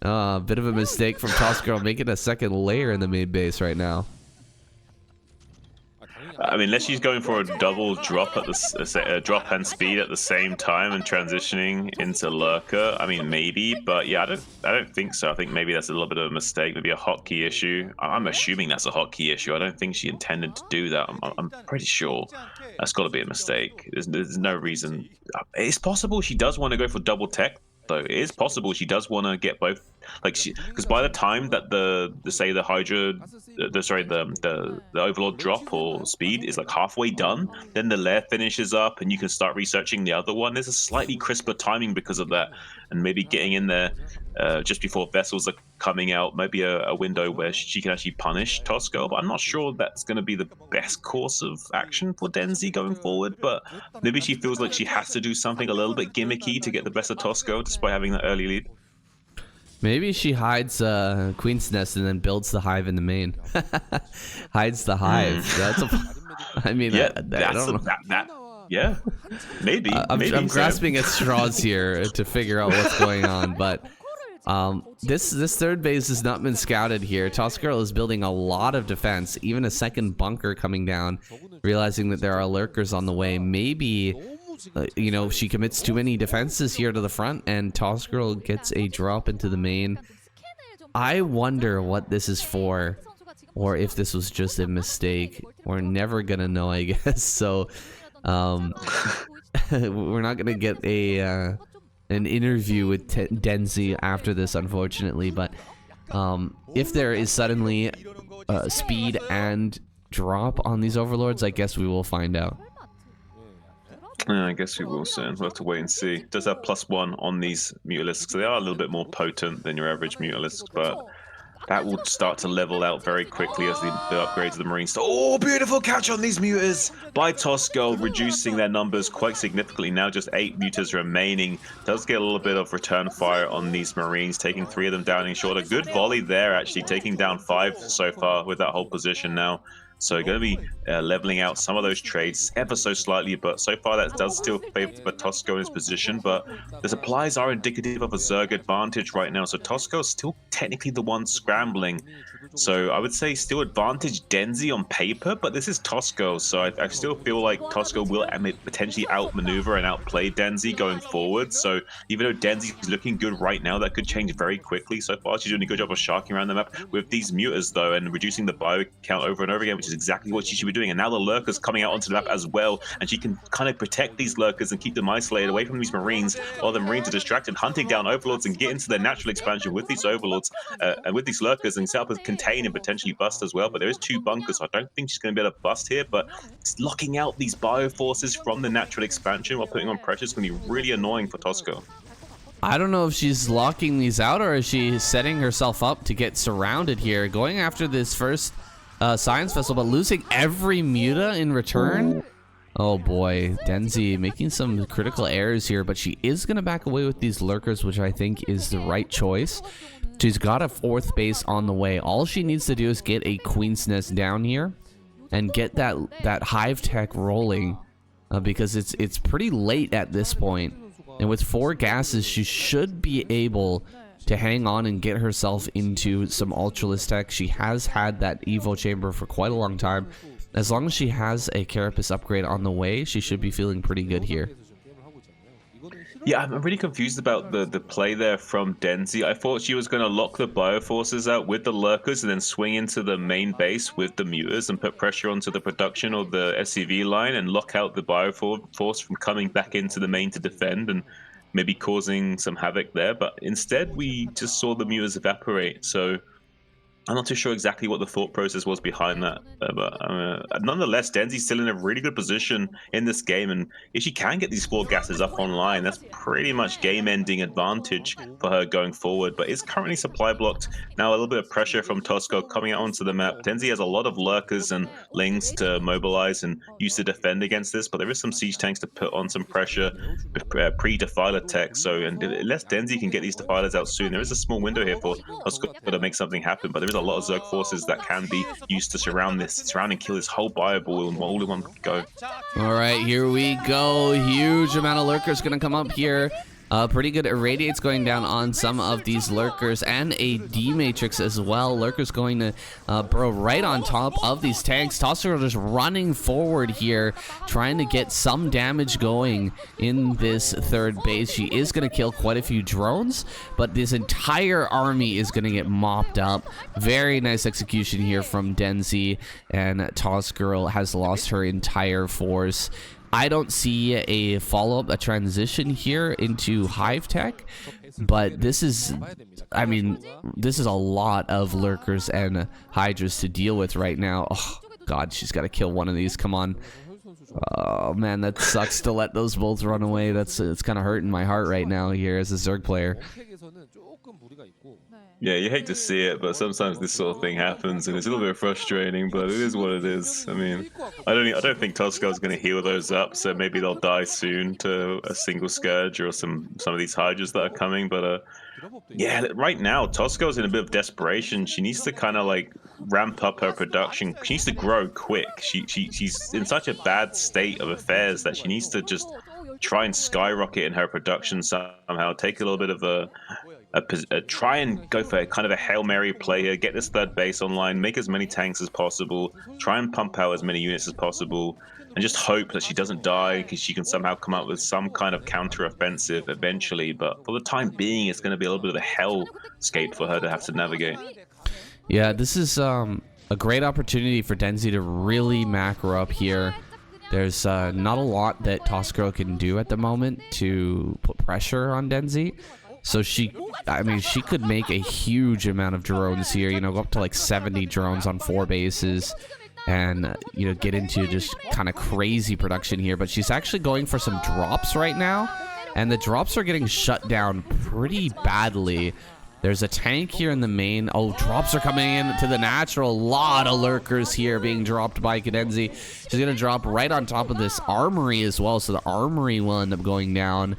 Bit of a mistake from Tusk Girl, making a second layer in the main base right now. I mean, unless she's going for a double drop at the drop and speed at the same time and transitioning into Lurker. I mean, maybe, but yeah, I don't think so. I think maybe that's a little bit of a mistake, maybe a hotkey issue. I'm assuming that's a hotkey issue. I don't think she intended to do that. I'm pretty sure that's got to be a mistake. There's no reason. It's possible she does want to go for double tech, though. It is possible she does want to get both like she, because by the time that the say the Hydra, the Overlord drop or speed is like halfway done, then the lair finishes up and you can start researching the other one. There's a slightly crisper timing because of that, and maybe getting in there just before vessels are coming out, maybe a window where she can actually punish Tosco. But I'm not sure that's going to be the best course of action for Denzi going forward. But maybe she feels like she has to do something a little bit gimmicky to get the best of Tosco, despite having that early lead. Maybe she hides Queen's Nest and then builds the hive in the main. Hides the hive. That's a. I mean, Yeah, I don't know. Yeah, maybe. I'm grasping at straws here to figure out what's going on, but this third base has not been scouted here. Toss Girl is building a lot of defense, even a second bunker coming down, realizing that there are lurkers on the way. Maybe you know, she commits too many defenses here to the front, and Toss Girl gets a drop into the main. I wonder what this is for, or if this was just a mistake. We're never gonna know, I guess. So we're not gonna get a an interview with Denzi after this, unfortunately. But if there is suddenly speed and drop on these overlords, I guess we will find out. Yeah, I guess we will soon. We'll have to wait and see. Does have +1 on these Mutalisks, so they are a little bit more potent than your average Mutalisk, but that will start to level out very quickly as the upgrades of the Marines. Oh, beautiful catch on these Mutas by Tosco, reducing their numbers quite significantly. Now just 8 Mutas remaining. Does get a little bit of return fire on these Marines, taking 3 of them down in short. A good volley there, actually, taking down 5 so far with that whole position now. So going to be leveling out some of those trades ever so slightly, but so far that does still favor Tosco in his position. But the supplies are indicative of a Zerg advantage right now, so Tosco's still technically the one scrambling. So I would say still advantage Denzi on paper, but this is Tosco, so I still feel like Tosco will potentially outmaneuver and outplay Denzi going forward. So even though Denzi is looking good right now, that could change very quickly. So far she's doing a good job of sharking around the map with these mutas though, and reducing the bio count over and over again, which is exactly what she should be doing. And now the lurkers coming out onto the map as well, and she can kind of protect these lurkers and keep them isolated away from these Marines, while the Marines are distracted, hunting down overlords and get into their natural expansion with these overlords and with these lurkers, and set up a contain and potentially bust as well. But there is 2 bunkers, so I don't think she's going to be able to bust here, but it's locking out these bio forces from the natural expansion while putting on pressure is going to be really annoying for Tosco. I don't know if she's locking these out, or is she setting herself up to get surrounded here, going after this first science vessel, but losing every muta in return. Oh boy, Denzi making some critical errors here, but she is going to back away with these lurkers, which I think is the right choice. She's got a 4th base on the way. All she needs to do is get a Queen's Nest down here and get that hive tech rolling, because it's pretty late at this point. And with 4 gases, she should be able to hang on and get herself into some Ultralisk tech. She has had that Evo chamber for quite a long time. As long as she has a Carapace upgrade on the way, she should be feeling pretty good here. Yeah, I'm really confused about the play there from Denzi. I thought she was going to lock the Bioforces out with the Lurkers and then swing into the main base with the Mutas and put pressure onto the production or the SCV line and lock out the Bioforce from coming back into the main to defend and maybe causing some havoc there. But instead, we just saw the Mutas evaporate. So I'm not too sure exactly what the thought process was behind that, but nonetheless, Denzi's still in a really good position in this game, and if she can get these 4 gases up online, that's pretty much game-ending advantage for her going forward, but it's currently supply blocked. Now a little bit of pressure from Tosco coming out onto the map. Denzi has a lot of lurkers and lings to mobilize and use to defend against this, but there is some siege tanks to put on some pressure pre-defiler tech, so unless Denzi can get these defilers out soon, there is a small window here for Tosco to make something happen, but there is a lot of Zerg forces that can be used to surround and kill this whole bio ball all in one go. All right, here we go. Huge amount of lurkers going to come up here. Pretty good irradiates going down on some of these lurkers, and a D-matrix as well. Lurkers going to burrow right on top of these tanks. Tosser just running forward here, trying to get some damage going in this 3rd base. She is going to kill quite a few drones, but this entire army is going to get mopped up. Very nice execution here from Denzi, and Toss Girl has lost her entire force. I don't see a follow-up, a transition here into Hive Tech, but this is, I mean, this is a lot of lurkers and hydras to deal with right now. Oh, God, she's got to kill one of these. Come on. Oh, man, that sucks to let those bolts run away. It's kind of hurting my heart right now here as a Zerg player. Yeah, you hate to see it, but sometimes this sort of thing happens, and it's a little bit frustrating. But it is what it is. I mean, I don't think Tosco's going to heal those up, so maybe they'll die soon to a single Scourge or some of these Hydras that are coming. But yeah, right now Tosco's in a bit of desperation. She needs to kind of like ramp up her production. She needs to grow quick. She's in such a bad state of affairs that she needs to just try and skyrocket in her production somehow. Take a little bit of a try and go for kind of a Hail Mary play here, get this third base online, make as many tanks as possible, try and pump out as many units as possible, and just hope that she doesn't die because she can somehow come up with some kind of counter-offensive eventually. But for the time being, it's going to be a little bit of a hellscape for her to have to navigate. Yeah, this is a great opportunity for Denzi to really macro up here. There's not a lot that Tosco can do at the moment to put pressure on Denzi. So she could make a huge amount of drones here, go up to like 70 drones on 4 bases and, get into just kind of crazy production here. But she's actually going for some drops right now, and the drops are getting shut down pretty badly. There's a tank here in the main. Oh, drops are coming in to the natural. A lot of lurkers here being dropped by Cadenzi. She's going to drop right on top of this armory as well, so the armory will end up going down.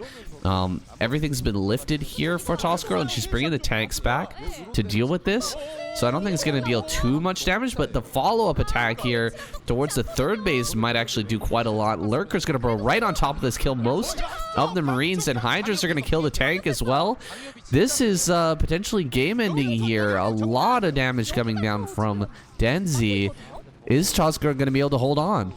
Everything's been lifted here for Tosco, and she's bringing the tanks back to deal with this. So I don't think it's going to deal too much damage, but the follow-up attack here towards the third base might actually do quite a lot. Lurker's going to bro right on top of this, kill most of the Marines, and Hydras are going to kill the tank as well. This is potentially game-ending here. A lot of damage coming down from Denzi. Is Tosco going to be able to hold on?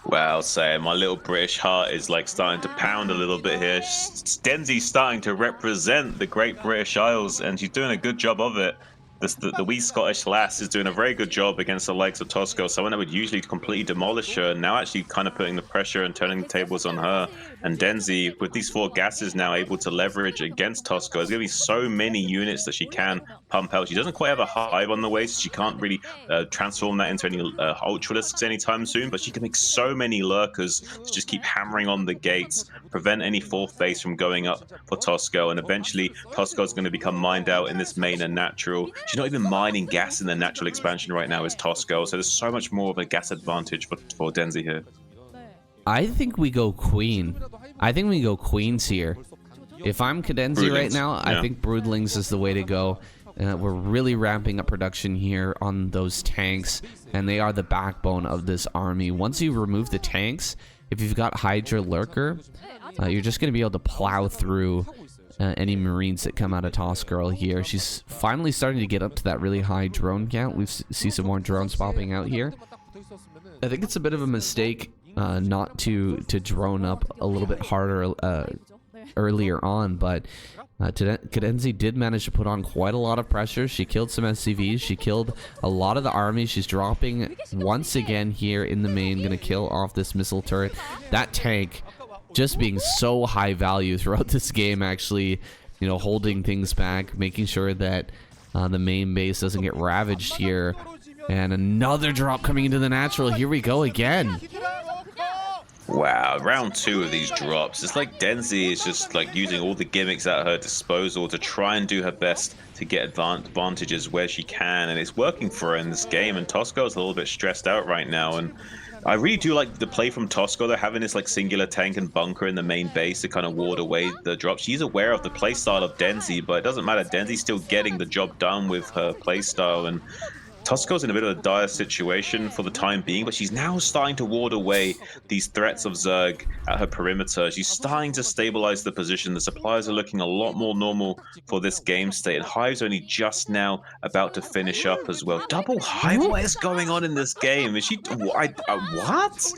Wow, Sam, my little British heart is like starting to pound a little bit here. Denzi's starting to represent the Great British Isles, and she's doing a good job of it. The wee Scottish lass is doing a very good job against the likes of Tosco, someone that would usually completely demolish her, and now actually kind of putting the pressure and turning the tables on her. And Denzi, with these 4 gases now able to leverage against Tosco, there's going to be so many units that she can pump out. She doesn't quite have a hive on the way, so she can't really transform that into any Ultralisks anytime soon, but she can make so many lurkers to just keep hammering on the gates, prevent any 4th base from going up for Tosco, and eventually Tosco's going to become mined out in this main and natural. She's not even mining gas in the natural expansion right now as Tosco, so there's so much more of a gas advantage for Denzi here. I think we go Queen. I think we go Queens here. If I'm Cadenzi right now, I think Broodlings is the way to go. We're really ramping up production here on those tanks, and they are the backbone of this army. Once you remove the tanks, if you've got Hydra Lurker, you're just going to be able to plow through any Marines that come out of Toss Girl here. She's finally starting to get up to that really high drone count. We see some more drones popping out here. I think it's a bit of a mistake not to drone up a little bit harder earlier on, but Cadenzi did manage to put on quite a lot of pressure. She killed some SCVs. She killed a lot of the army. She's dropping once again here in the main, going to kill off this missile turret. That tank just being so high value throughout this game, actually, holding things back, making sure that the main base doesn't get ravaged here. And another drop coming into the natural. Here we go again. Wow, round 2 of these drops. It's like Denzi is just like using all the gimmicks at her disposal to try and do her best to get advantages where she can, and it's working for her in this game. And Tosco's a little bit stressed out right now, and I really do like the play from Tosco. They're having this like singular tank and bunker in the main base to kind of ward away the drops. She's aware of the playstyle of Denzi, but it doesn't matter. Denzi's still getting the job done with her playstyle, and Tosco's in a bit of a dire situation for the time being, but she's now starting to ward away these threats of Zerg at her perimeter. She's starting to stabilize the position. The supplies are looking a lot more normal for this game state, and Hive's only just now about to finish up as well. Double Hive? What is going on in this game? Is she... what?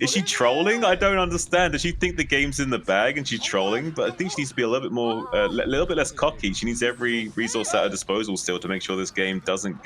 Is she trolling? I don't understand. Does she think the game's in the bag and she's trolling? But I think she needs to be a little bit more, a little bit less cocky. She needs every resource at her disposal still to make sure this game doesn't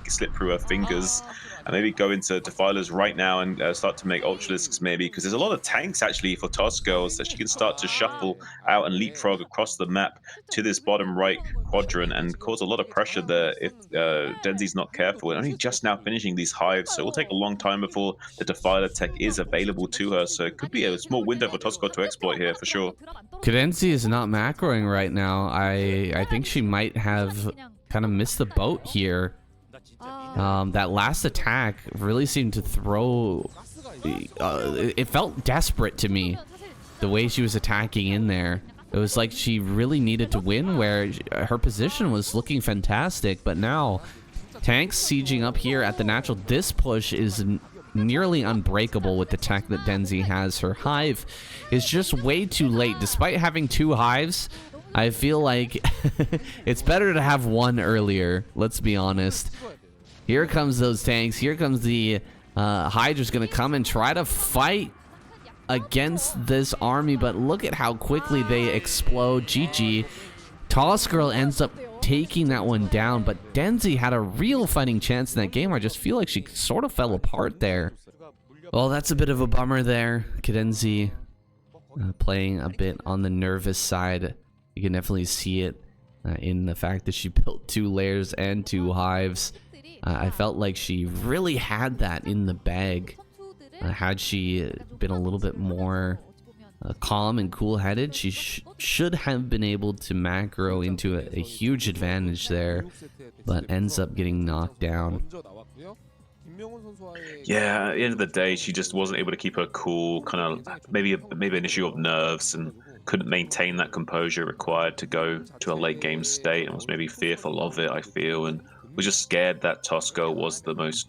slip through her fingers. and maybe go into Defilers right now and start to make Ultralisks maybe, because there's a lot of tanks actually for Toss Girls that she can start to shuffle out and leapfrog across the map to this bottom right quadrant and cause a lot of pressure there if Denzi's not careful. And only just now finishing these hives, so it will take a long time before the Defiler tech is available to her. So it could be a small window for Tosco to exploit here for sure. Cadenzi is not macroing right now. I think she might have kind of missed the boat here. That last attack really seemed to throw... it felt desperate to me, the way she was attacking in there. It was like she really needed to win, where her position was looking fantastic, but now tanks sieging up here at the natural. This push is nearly unbreakable with the tech that Denzi has. Her hive is just way too late. Despite having 2 hives, I feel like it's better to have 1 earlier, let's be honest. Here comes those tanks. Here comes the Hydra's gonna come and try to fight against this army, but look at how quickly they explode. GG. Toss Girl ends up taking that one down, but Denzi had a real fighting chance in that game. I just feel like she sort of fell apart there. Well, that's a bit of a bummer there. Cadenzi playing a bit on the nervous side. You can definitely see it in the fact that she built 2 layers and 2 hives. I felt like she really had that in the bag. Had she been a little bit more calm and cool-headed, she should have been able to macro into a huge advantage there, but ends up getting knocked down. Yeah, at the end of the day, she just wasn't able to keep her cool. Kind of maybe an issue of nerves, and couldn't maintain that composure required to go to a late game state, and was maybe fearful of it, I feel, and was just scared that Tosco was the most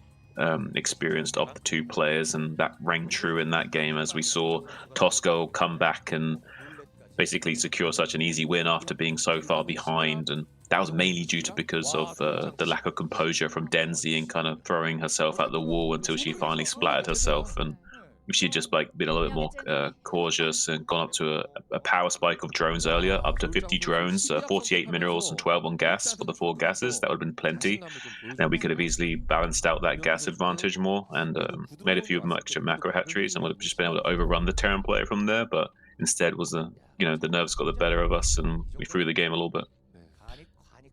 experienced of the 2 players, and that rang true in that game as we saw Tosco come back and basically secure such an easy win after being so far behind. And that was mainly due to because of the lack of composure from Denzi and kind of throwing herself at the wall until she finally splattered herself. And if she'd just like been a little bit more cautious and gone up to a power spike of drones earlier, up to 50 drones, 48 minerals and 12 on gas for the 4 gases, that would have been plenty. Then we could have easily balanced out that gas advantage more and made a few extra macro hatcheries, and would have just been able to overrun the Terran player from there. But instead was the nerves got the better of us, and we threw the game a little bit.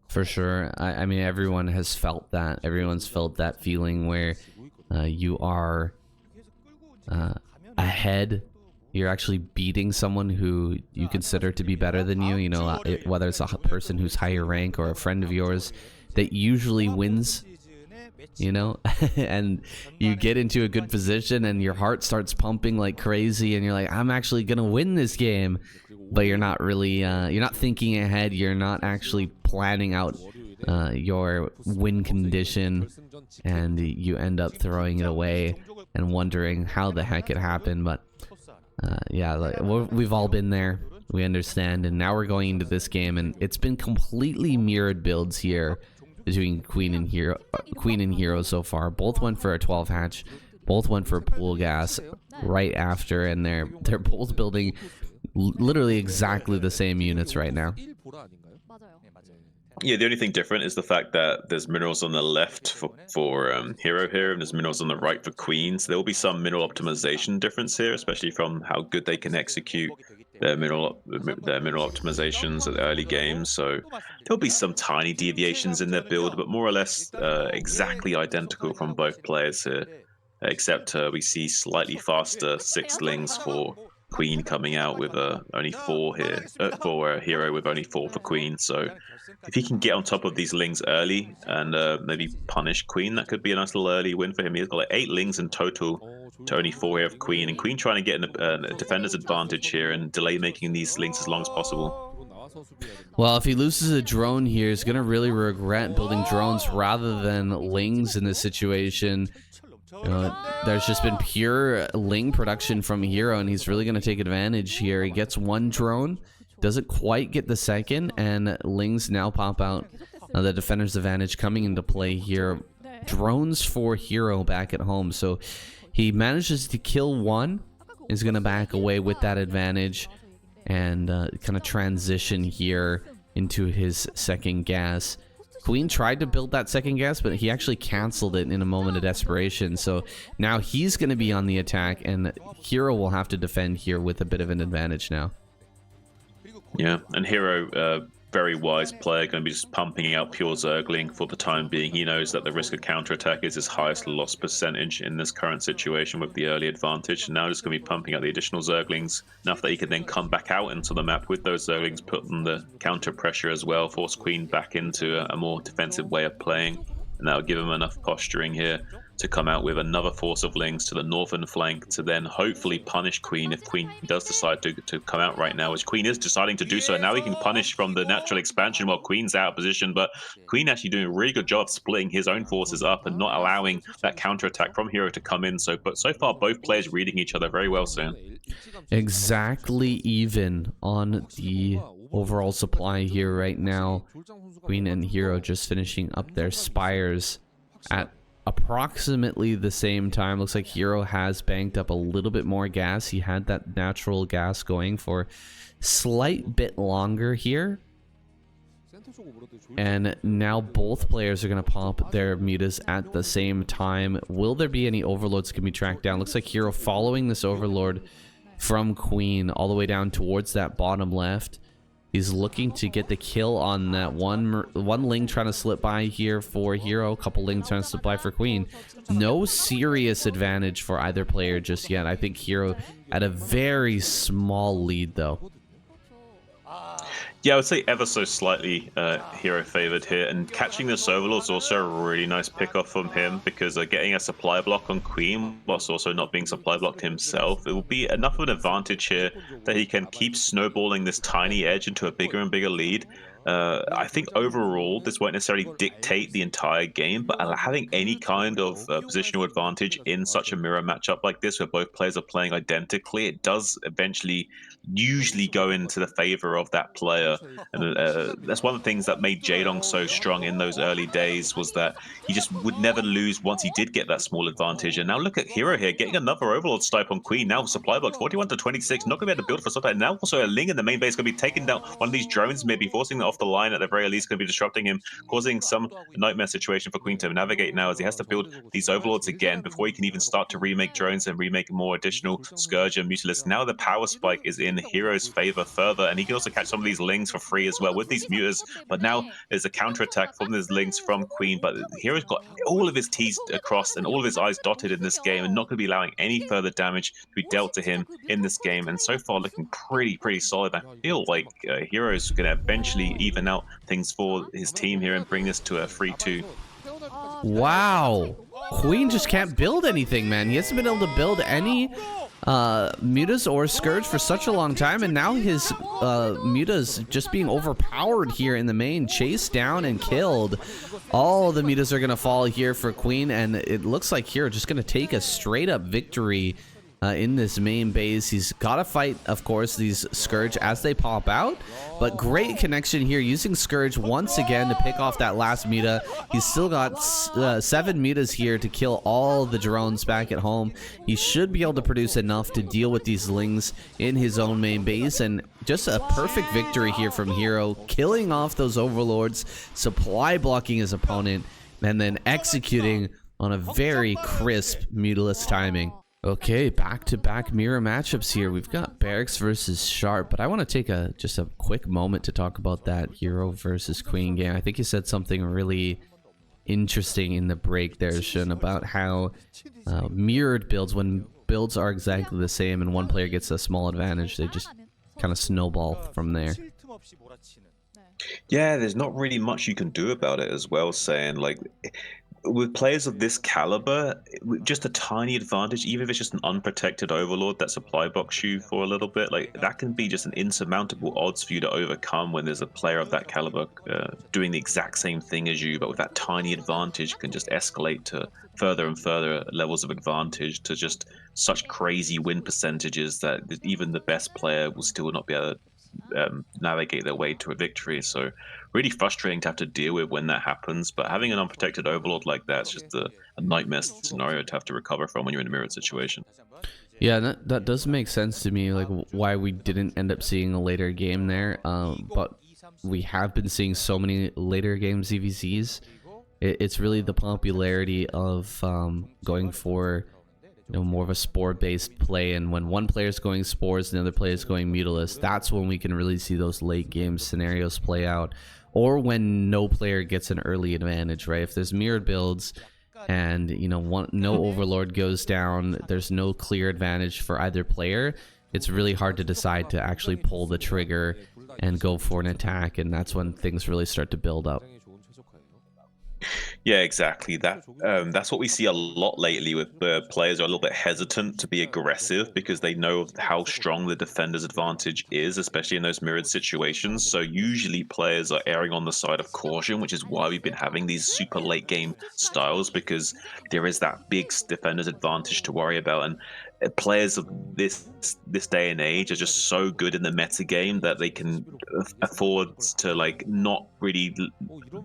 For sure. I mean, everyone has felt that. Everyone's felt that feeling where you are ahead. You're actually beating someone who you consider to be better than you. You know, whether it's a person who's higher rank or a friend of yours that usually wins. You know, and you get into a good position and your heart starts pumping like crazy, and you're like, I'm actually gonna win this game. But you're not really, you're not thinking ahead. You're not actually planning out your win condition, and you end up throwing it away and wondering how the heck it happened. But yeah, like, we've all been there. We understand. And now we're going into this game, and it's been completely mirrored builds here between Queen and Hero so far. Both went for a 12 hatch. Both went for pool gas right after, and they're both building literally exactly the same units right now. Yeah, the only thing different is the fact that there's minerals on the left for Hero here, and there's minerals on the right for Queen. So there will be some mineral optimization difference here, especially from how good they can execute their mineral optimizations at the early games. So there'll be some tiny deviations in their build, but more or less exactly identical from both players here, except we see slightly faster 6-lings for Queen coming out with only 4 here, for Hero with only 4 for Queen. So if he can get on top of these lings early and maybe punish Queen, that could be a nice little early win for him. He's got like 8 lings in total to only 4 here of Queen, and Queen trying to get a defender's advantage here and delay making these lings as long as possible. Well, if he loses a drone here, he's going to really regret building drones rather than lings in this situation. There's just been pure ling production from Hero, and he's really going to take advantage here. He gets 1 drone, doesn't quite get the second, and lings now pop out. The defender's advantage coming into play here. Drones for Hero back at home, so he manages to kill 1. Is going to back away with that advantage and kind of transition here into his second gas. Queen tried to build that second gas, but he actually canceled it in a moment of desperation. So now he's going to be on the attack, and Hero will have to defend here with a bit of an advantage now. Yeah, and Hero, very wise player, going to be just pumping out pure Zergling for the time being. He knows that the risk of counterattack is his highest loss percentage in this current situation with the early advantage. And now just going to be pumping out the additional Zerglings, enough that he can then come back out into the map with those Zerglings, put them the counter pressure as well, force Queen back into a more defensive way of playing. And that'll give him enough posturing here to come out with another force of lings to the northern flank to then hopefully punish Queen if Queen does decide to come out right now, which Queen is deciding to do so. And now he can punish from the natural expansion while Queen's out of position. But Queen actually doing a really good job splitting his own forces up and not allowing that counterattack from Hero to come in. So far, both players reading each other very well, Sam. Exactly even on the overall supply here right now. Queen and Hero just finishing up their spires at approximately the same time. Looks like Hero has banked up a little bit more gas. He had that natural gas going for slight bit longer here. And now both players are going to pop their mutas at the same time. Will there be any overlords that can be tracked down? Looks like Hero following this overlord from Queen all the way down towards that bottom left. He's looking to get the kill on that one Ling trying to slip by here for Hero. A couple Lings trying to slip by for Queen. No serious advantage for either player just yet. I think Hero at a very small lead though. Yeah, I would say ever so slightly Hero favored here, and catching this Overlord is also a really nice pickoff from him because getting a supply block on Queen whilst also not being supply blocked himself, it will be enough of an advantage here that he can keep snowballing this tiny edge into a bigger and bigger lead. I think overall this won't necessarily dictate the entire game, but having any kind of positional advantage in such a mirror matchup like this where both players are playing identically, it does eventually usually go into the favor of that player. And that's one of the things that made Jaedong so strong in those early days, was that he just would never lose once he did get that small advantage. And now look at Hero here getting another Overlord Stipe on Queen. Now supply block 41 to 26, not going to be able to build for some time. Now also a Ling in the main base going to be taking down one of these drones, maybe forcing it off the line at the very least, going to be disrupting him, causing some nightmare situation for Queen to navigate now as he has to build these Overlords again before he can even start to remake drones and remake more additional Scourge and Mutalisks. Now the power spike is in Hero's favor further, and he can also catch some of these Lings for free as well with these Mutas. But now there's a counterattack from these Lings from Queen, but Hero's got all of his T's crossed and all of his I's dotted in this game and not going to be allowing any further damage to be dealt to him in this game. And so far looking pretty solid. I feel like Hero's going to eventually even out things for his team here and bring this to a 3-2. Wow. Queen just can't build anything, man. He hasn't been able to build any mutas or Scourge for such a long time, and now his mutas just being overpowered here in the main, chased down and killed. All the mutas are gonna fall here for Queen, and it looks like Hero just gonna take a straight up victory in this main base. He's got to fight, of course, these Scourge as they pop out, but great connection here using Scourge once again to pick off that last muta. He's still got 7 mutas here to kill all the drones back at home. He should be able to produce enough to deal with these Lings in his own main base, and just a perfect victory here from Hero, killing off those Overlords, supply blocking his opponent, and then executing on a very crisp mutalist timing. Okay, back-to-back mirror matchups here. We've got Barracks versus Sharp, but I want to take just a quick moment to talk about that Hero versus Queen game. I think you said something really interesting in the break there, Shun, about how mirrored builds, when builds are exactly the same and one player gets a small advantage, they just kind of snowball from there. Yeah, there's not really much you can do about it as well, saying like with players of this caliber, just a tiny advantage, even if it's just an unprotected Overlord that supply box you for a little bit, like that can be just an insurmountable odds for you to overcome when there's a player of that caliber doing the exact same thing as you, but with that tiny advantage can just escalate to further and further levels of advantage to just such crazy win percentages that even the best player will still not be able to navigate their way to a victory. So really frustrating to have to deal with when that happens, but having an unprotected Overlord like that's just a nightmare scenario to have to recover from when you're in a mirrored situation. Yeah, that does make sense to me, like why we didn't end up seeing a later game there, but we have been seeing so many later game ZVZs. It's really the popularity of going for more of a spore-based play, and when one player is going spores and the other player is going Mutalisk, that's when we can really see those late game scenarios play out, or when no player gets an early advantage, right? If there's mirrored builds and no Overlord goes down, there's no clear advantage for either player, it's really hard to decide to actually pull the trigger and go for an attack, and that's when things really start to build up. Yeah, exactly. That's what we see a lot lately with players are a little bit hesitant to be aggressive because they know how strong the defender's advantage is, especially in those mirrored situations. So usually players are erring on the side of caution, which is why we've been having these super late game styles, because there is that big defender's advantage to worry about. And players of this day and age are just so good in the meta game that they can afford to not really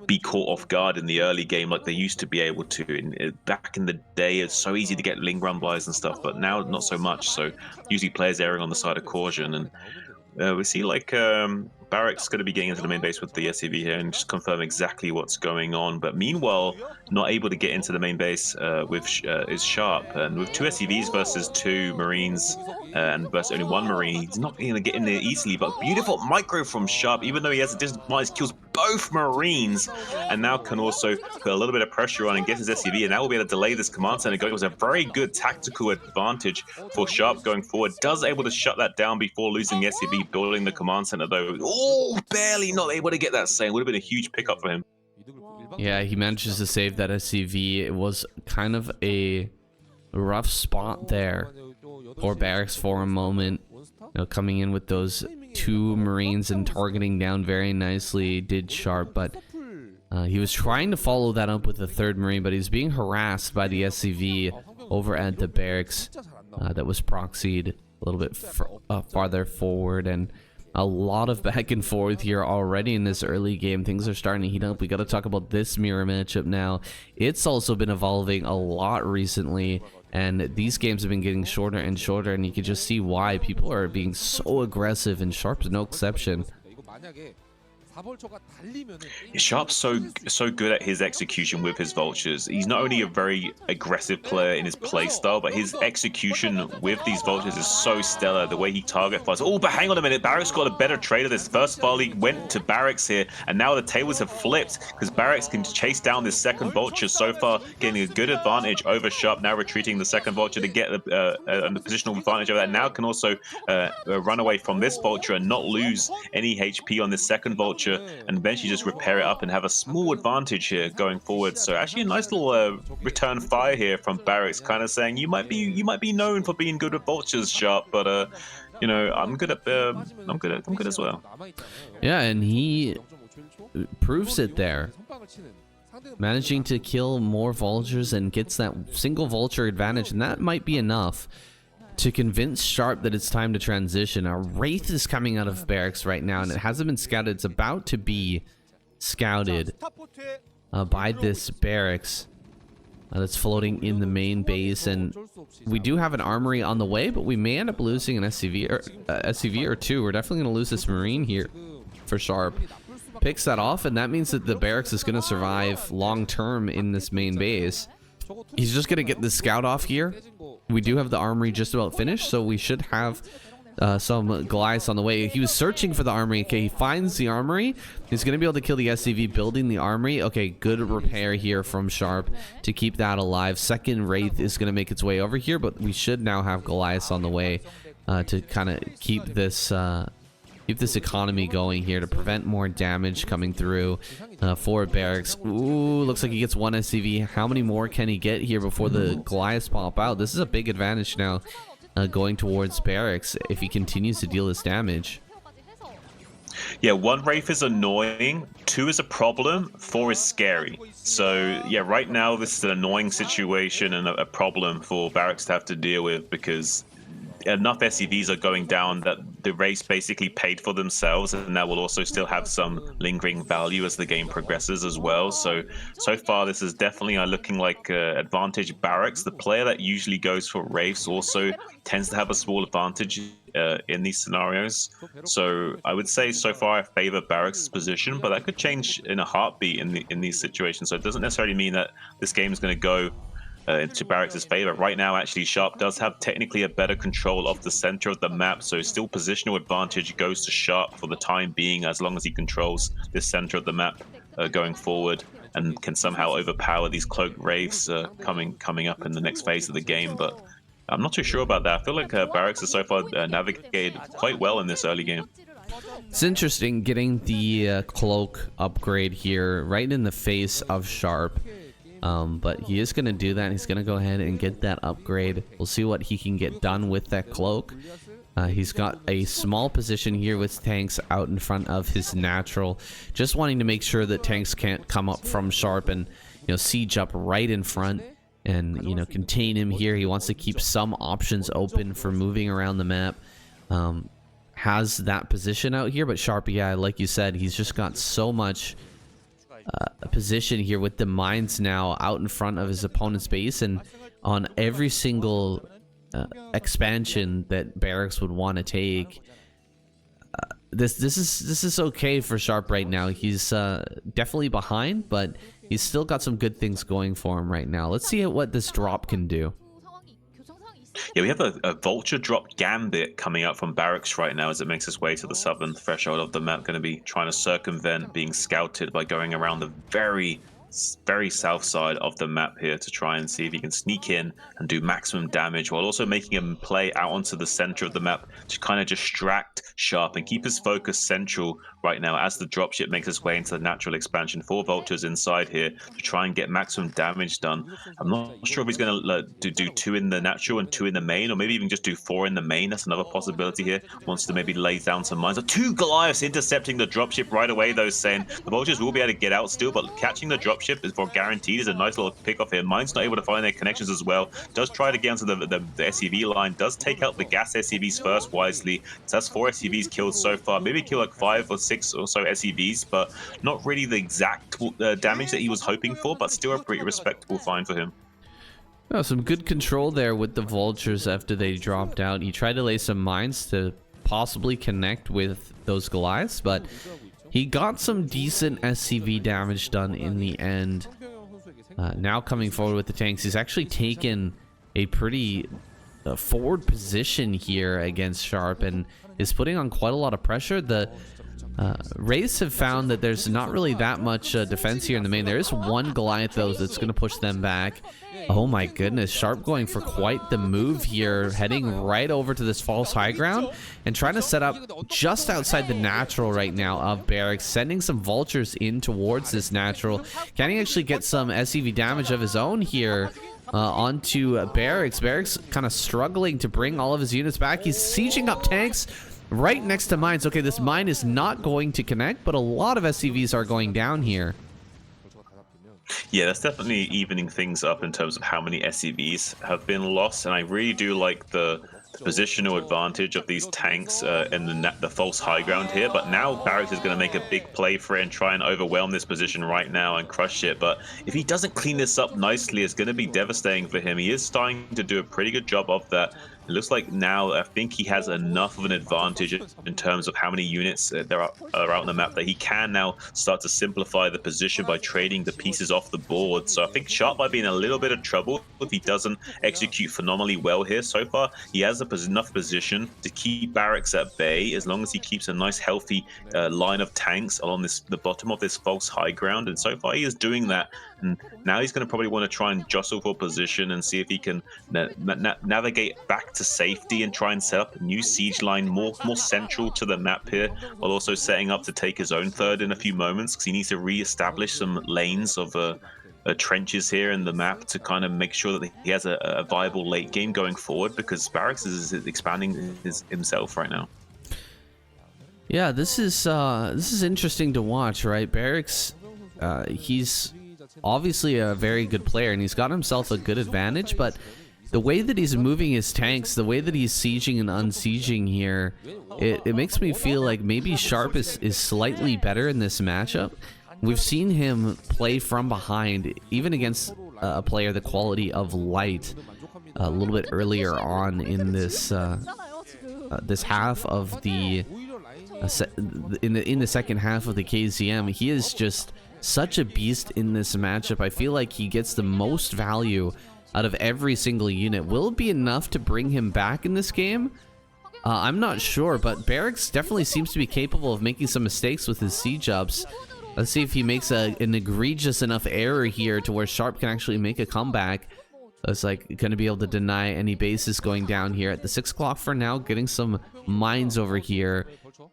be caught off guard in the early game like they used to be able to. And back in the day, it's so easy to get Ling Rumblies and stuff, but now not so much. So usually players erring on the side of caution, and we see Barrack's going to be getting into the main base with the SCV here and just confirm exactly what's going on. But meanwhile, not able to get into the main base is Sharp. And with 2 SCVs versus 2 Marines and versus only 1 Marine, he's not going to get in there easily. But beautiful micro from Sharp, even though he has a disadvantage, kills both Marines, and now can also put a little bit of pressure on and get his SCV, and now will be able to delay this command center going. It was a very good tactical advantage for Sharp going forward. Does able to shut that down before losing the SCV, building the command center though. Oh, barely not able to get that save. Would have been a huge pickup for him. Yeah, he manages to save that SCV. It was kind of a rough spot there for Barracks for a moment. Coming in with those 2 Marines and targeting down very nicely did Sharp, but he was trying to follow that up with a 3rd Marine, but he's being harassed by the SCV over at the Barracks that was proxied a little bit farther forward, and a lot of back and forth here already in this early game. Things are starting to heat up. We got to talk about this mirror matchup now. It's also been evolving a lot recently, and these games have been getting shorter and shorter, and you can just see why people are being so aggressive, and Sharp's no exception. Sharp's so good at his execution with his vultures. He's not only a very aggressive player in his play style, but his execution with these vultures is so stellar. The way he target fires. Oh, but hang on a minute. Barracks got a better trade of this. First volley went to Barracks here, and now the tables have flipped because Barracks can chase down this second vulture so far, getting a good advantage over Sharp. Now retreating the second vulture to get the positional advantage over that. Now can also run away from this vulture and not lose any HP on this second vulture, and eventually just repair it up and have a small advantage here going forward. So actually a nice little return fire here from Barracks, kind of saying you might be known for being good with vultures, Sharp, but I'm good as well. Yeah, and he proves it there, managing to kill more vultures and gets that single vulture advantage, and that might be enough to convince Sharp that it's time to transition. A Wraith is coming out of Barracks right now, and it hasn't been scouted. It's about to be scouted by this Barracks that's floating in the main base, and we do have an armory on the way, but we may end up losing an SCV or 2. We're definitely going to lose this Marine here for Sharp. Picks that off, and that means that the Barracks is going to survive long term in this main base. He's just going to get the scout off here. We do have the armory just about finished, so we should have some Goliaths on the way. He was searching for the armory. Okay, he finds the armory. He's going to be able to kill the SCV building the armory. Okay, good repair here from Sharp to keep that alive. Second Wraith is going to make its way over here, but we should now have Goliaths on the way to kind of keep this economy going here, to prevent more damage coming through for Barracks. Ooh, looks like he gets 1 SCV. How many more can he get here before the Goliaths pop out? This is a big advantage now going towards Barracks if he continues to deal this damage. Yeah, 1 Wraith is annoying, 2 is a problem, 4 is scary. So yeah, right now this is an annoying situation and a problem for Barracks to have to deal with, because enough SCVs are going down that the race basically paid for themselves, and that will also still have some lingering value as the game progresses as well. So far this is definitely looking like advantage Barracks. The player that usually goes for Wraiths also tends to have a small advantage in these scenarios. So I would say so far I favor Barracks' position, but that could change in a heartbeat in these situations. So it doesn't necessarily mean that this game is going to go into Barracks' favor. Right now, actually, Sharp does have technically a better control of the center of the map, so still positional advantage goes to Sharp for the time being, as long as he controls the center of the map going forward and can somehow overpower these cloaked wraiths coming up in the next phase of the game. But I'm not too sure about that. I feel like Barracks has so far navigated quite well in this early game. It's interesting getting the cloak upgrade here right in the face of Sharp. But he is going to do that. He's going to go ahead and get that upgrade. We'll see what he can get done with that cloak. He's got a small position here with tanks out in front of his natural, just wanting to make sure that tanks can't come up from Sharp and, you know, siege up right in front and, you know, contain him here. He wants to keep some options open for moving around the map. Has that position out here, but Sharp, yeah, like you said, he's just got so much position here with the mines now out in front of his opponent's base, and on every single expansion that Barracks would want to take. This is okay for Sharp right now. He's definitely behind, but he's still got some good things going for him right now. Let's see what this drop can do. Yeah, we have a Vulture drop Gambit coming out from Barracks right now as it makes its way to the southern threshold of the map. Going to be trying to circumvent being scouted by going around the very south side of the map here to try and see if he can sneak in and do maximum damage, while also making him play out onto the center of the map to kind of distract Sharp and keep his focus central right now as the dropship makes its way into the natural expansion. 4 Vultures inside here to try and get maximum damage done. I'm not sure if he's going to do 2 in the natural and 2 in the main, or maybe even just do 4 in the main. That's another possibility here. Wants to maybe lay down some mines. 2 Goliaths intercepting the dropship right away, though, saying the Vultures will be able to get out still, but catching the dropship is for guaranteed. Is a nice little pick off here. Mine's not able to find their connections as well. Does try to get onto the SCV line. Does take out the gas SCVs first wisely. So that's 4 SCVs killed so far. Maybe kill like 5 or 6 or so SCVs, but not really the exact damage that he was hoping for, but still a pretty respectable find for him. Oh, some good control there with the Vultures after they dropped out. He tried to lay some mines to possibly connect with those Goliaths, but he got some decent SCV damage done in the end. Now coming forward with the tanks, he's actually taken a pretty forward position here against Sharp and is putting on quite a lot of pressure. The Wraiths have found that there's not really that much defense here in the main. There is 1 Goliath, though, that's going to push them back. Oh my goodness, Sharp going for quite the move here, heading right over to this false high ground and trying to set up just outside the natural right now of Barracks, sending some Vultures in towards this natural. Can he actually get some SCV damage of his own here onto Barracks? Barracks kind of struggling to bring all of his units back. He's sieging up tanks right next to mines. Okay, this mine is not going to connect, but a lot of SCVs are going down here. Yeah, that's definitely evening things up in terms of how many SCVs have been lost, and I really do like the positional advantage of these tanks in the false high ground here. But now Barracks is going to make a big play for it and try and overwhelm this position right now and crush it. But if he doesn't clean this up nicely, it's going to be devastating for him. He is starting to do a pretty good job of that. It looks like now I think he has enough of an advantage in terms of how many units there are out on the map that he can now start to simplify the position by trading the pieces off the board. So I think Sharp might be in a little bit of trouble if he doesn't execute phenomenally well here. So far, he has enough position to keep Barracks at bay as long as he keeps a nice healthy line of tanks along the bottom of this false high ground. And so far, he is doing that. And now he's going to probably want to try and jostle for position and see if he can navigate back to safety and try and set up a new siege line more central to the map here, while also setting up to take his own third in a few moments, because he needs to re-establish some lanes of trenches here in the map to kind of make sure that he has a viable late game going forward, because Barracks is expanding himself right now. Yeah, this is interesting to watch, right? Barracks, he's obviously a very good player and he's got himself a good advantage, but the way that he's moving his tanks, the way that he's sieging and unsieging here, it makes me feel like maybe Sharp is slightly better in this matchup. We've seen him play from behind, even against a player the quality of Light, a little bit earlier on in this this half of the in the second half of the KCM. He is just such a beast in this matchup. I feel like he gets the most value out of every single unit. Will it be enough to bring him back in this game? I'm not sure, but Barracks definitely seems to be capable of making some mistakes with his siege ups. Let's see if he makes an egregious enough error here to where Sharp can actually make a comeback. It's like going to be able to deny any bases going down here at the 6 o'clock for now, getting some mines over here.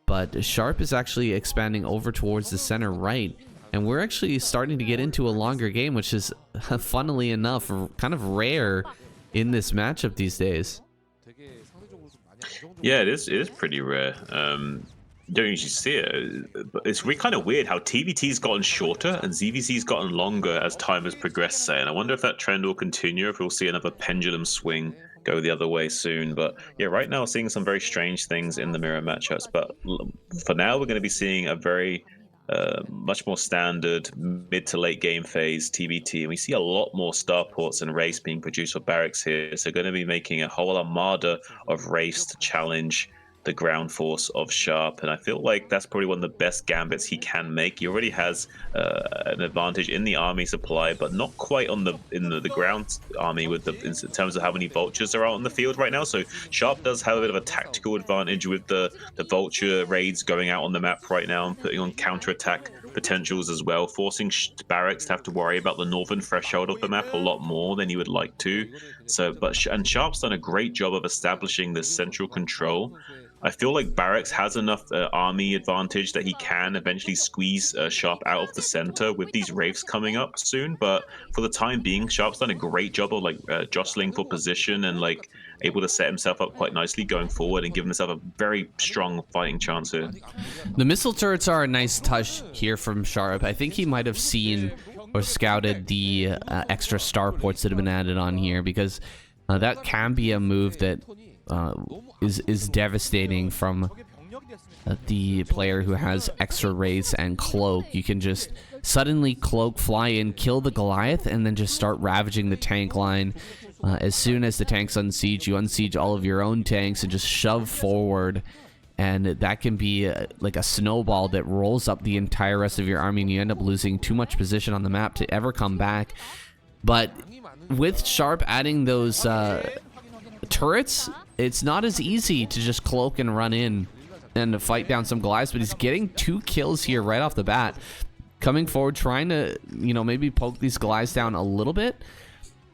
But Sharp is actually expanding over towards the center right. And we're actually starting to get into a longer game, which is, funnily enough, kind of rare in this matchup these days. Yeah, it is pretty rare. You don't usually see it, but it's really kind of weird how TVT's gotten shorter and ZVC's gotten longer as time has progressed, say. And I wonder if that trend will continue, if we'll see another pendulum swing go the other way soon. But yeah, right now we're seeing some very strange things in the mirror matchups. But for now, we're going to be seeing a very much more standard mid to late game phase TBT, and we see a lot more starports and race being produced for Barracks here. So going to be making a whole armada of race to challenge the ground force of Sharp, and I feel like that's probably one of the best gambits he can make. He already has an advantage in the army supply, but not quite on the ground army with in terms of how many vultures are out on the field right now. So Sharp does have a bit of a tactical advantage with the vulture raids going out on the map right now and putting on counterattack potentials as well, forcing Barracks to have to worry about the northern threshold of the map a lot more than you would like to. So, and Sharp's done a great job of establishing this central control. I feel like Barracks has enough army advantage that he can eventually squeeze Sharp out of the center with these Wraiths coming up soon. But for the time being, Sharp's done a great job of like jostling for position and like able to set himself up quite nicely going forward and give himself a very strong fighting chance here. The missile turrets are a nice touch here from Sharp. I think he might have seen or scouted the extra starports that have been added on here, because that can be a move that is devastating from the player who has extra race and cloak. You can just suddenly cloak, fly in, kill the Goliath, and then just start ravaging the tank line. As soon as the tanks unsiege, you unsiege all of your own tanks and just shove forward, and that can be like a snowball that rolls up the entire rest of your army, and you end up losing too much position on the map to ever come back. But with Sharp adding those turrets, it's not as easy to just cloak and run in and to fight down some Goliaths, but he's getting 2 kills here right off the bat, coming forward, trying to, you know, maybe poke these Goliaths down a little bit,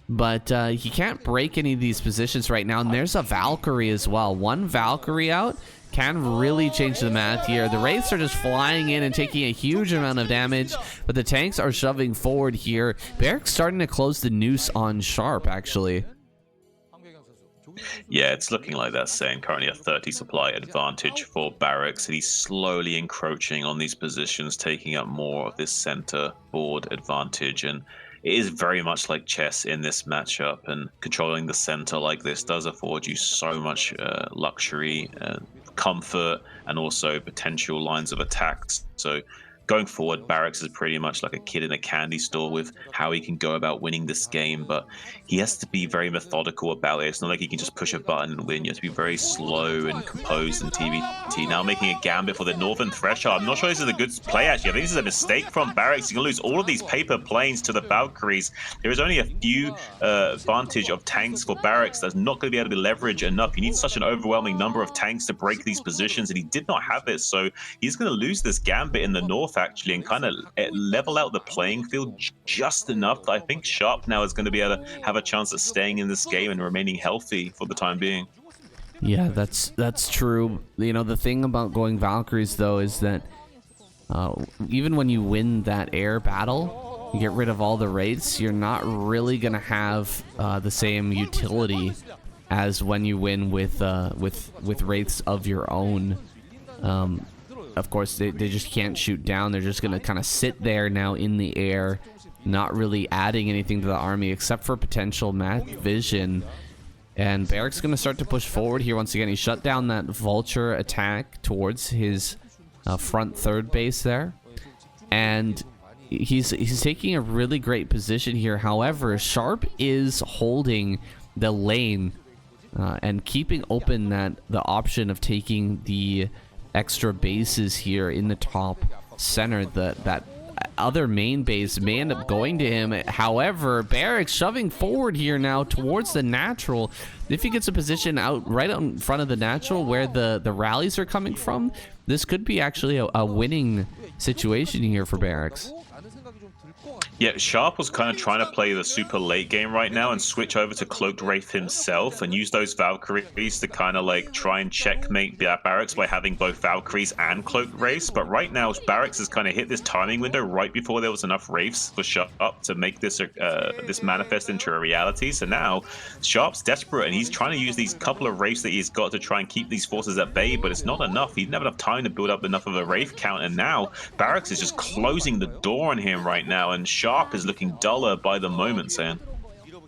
but he can't break any of these positions right now. And there's a Valkyrie as well. One Valkyrie out can really change the math here. The Wraiths are just flying in and taking a huge amount of damage, but the tanks are shoving forward here. Barracks starting to close the noose on Sharp, actually. Yeah, it's looking like that's saying currently a 30 supply advantage for Barracks, and he's slowly encroaching on these positions, taking up more of this center board advantage. And it is very much like chess in this matchup, and controlling the center like this does afford you so much luxury, comfort, and also potential lines of attacks. So going forward, Barracks is pretty much like a kid in a candy store with how he can go about winning this game, but he has to be very methodical about it. It's not like he can just push a button and win. You have to be very slow and composed in TVT. Now making a gambit for the northern threshold. I'm not sure this is a good play, actually. I think this is a mistake from Barracks. He's going to lose all of these paper planes to the Valkyries. There is only a few advantage of tanks for Barracks that's not going to be able to be leveraged enough. You need such an overwhelming number of tanks to break these positions, and he did not have it. So he's going to lose this gambit in the north, actually, and kind of level out the playing field just enough that I think Sharp now is going to be able to have a chance at staying in this game and remaining healthy for the time being. Yeah, that's true. You know, the thing about going Valkyries, though, is that even when you win that air battle, you get rid of all the Wraiths, you're not really going to have the same utility as when you win with Wraiths of your own. Of course, they just can't shoot down. They're just going to kind of sit there now in the air, not really adding anything to the army except for potential map vision. And Barrick's going to start to push forward here once again. He shut down that vulture attack towards his front third base there. And he's taking a really great position here. However, Sharp is holding the lane and keeping open the option of taking the extra bases here in the top center. That other main base may end up going to him. However, Barrick shoving forward here now towards the natural. If he gets a position right out in front of the natural where the rallies are coming from, this could be actually a winning situation here for Barracks. Yeah, Sharp was kind of trying to play the super late game right now and switch over to Cloaked Wraith himself and use those Valkyries to kind of like try and checkmate Barracks by having both Valkyries and Cloaked Wraiths. But right now, Barracks has kind of hit this timing window right before there was enough Wraiths for Sharp to make this this manifest into a reality. So now Sharp's desperate and he's trying to use these couple of Wraiths that he's got to try and keep these forces at bay, but it's not enough. He didn't have enough time to build up enough of a Wraith count, and now Barracks is just closing the door on him right now, and Sharp is looking duller by the moment, Sam.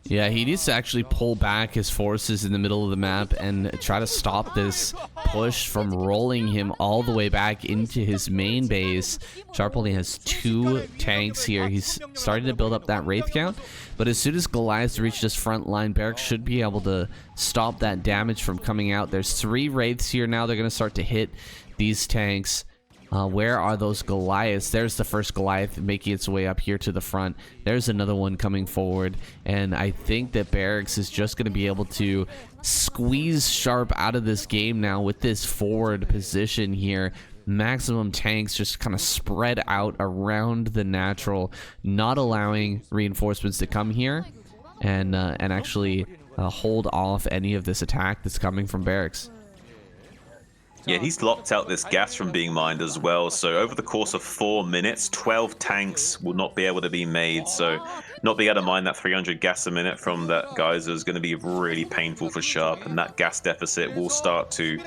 Yeah, he needs to actually pull back his forces in the middle of the map and try to stop this push from rolling him all the way back into his main base. Sharp only has 2 tanks here. He's starting to build up that Wraith count, but as soon as Goliath reaches his front line, Barracks should be able to stop that damage from coming out. There's 3 Wraiths here now. They're going to start to hit these tanks. Where are those Goliaths? There's the first Goliath making its way up here to the front. There's another one coming forward. And I think that Barracks is just going to be able to squeeze Sharp out of this game now with this forward position here. Maximum tanks just kind of spread out around the natural, not allowing reinforcements to come here and actually hold off any of this attack that's coming from Barracks. Yeah, he's locked out this gas from being mined as well. So over the course of 4 minutes, 12 tanks will not be able to be made. So not being able to mine that 300 gas a minute from that geyser is going to be really painful for Sharp. And that gas deficit will start to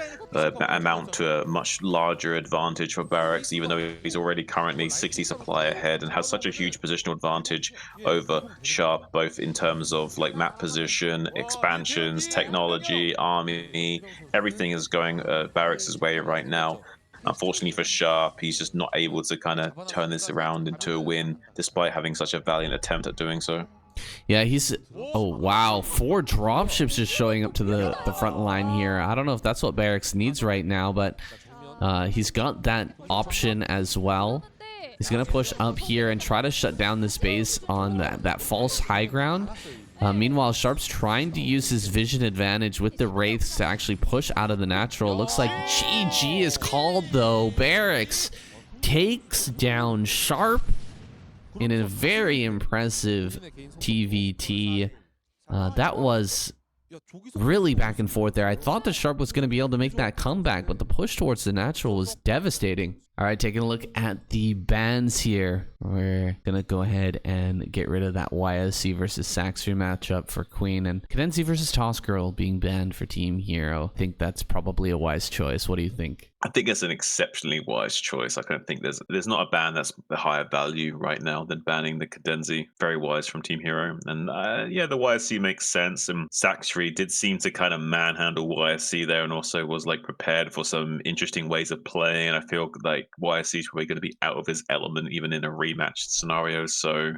amount to a much larger advantage for Barracks, even though he's already currently 60 supply ahead and has such a huge positional advantage over Sharp, both in terms of like map position, expansions, technology, army. Everything is going Barracks' way right now. Unfortunately for Sharp, he's just not able to kind of turn this around into a win, despite having such a valiant attempt at doing so. Yeah, he's... Oh, wow. 4 dropships just showing up to the front line here. I don't know if that's what Barracks needs right now, but he's got that option as well. He's going to push up here and try to shut down this base on that false high ground. Meanwhile, Sharp's trying to use his vision advantage with the Wraiths to actually push out of the natural. Looks like GG is called, though. Barracks takes down Sharp in a very impressive TVT. That was really back and forth there. I thought the Sharp was going to be able to make that comeback, but the push towards the natural was devastating. All right, taking a look at the bans here. We're going to go ahead and get rid of that YSC versus Saxry matchup for Queen, and Cadenzi versus Toss Girl being banned for Team Hero. I think that's probably a wise choice. What do you think? I think it's an exceptionally wise choice. I don't think there's not a ban that's the higher value right now than banning the Cadenzi. Very wise from Team Hero. And yeah, the YSC makes sense. And Saxry did seem to kind of manhandle YSC there and also was like prepared for some interesting ways of playing. And I feel like YSC is probably going to be out of his element even in a rematch scenario. So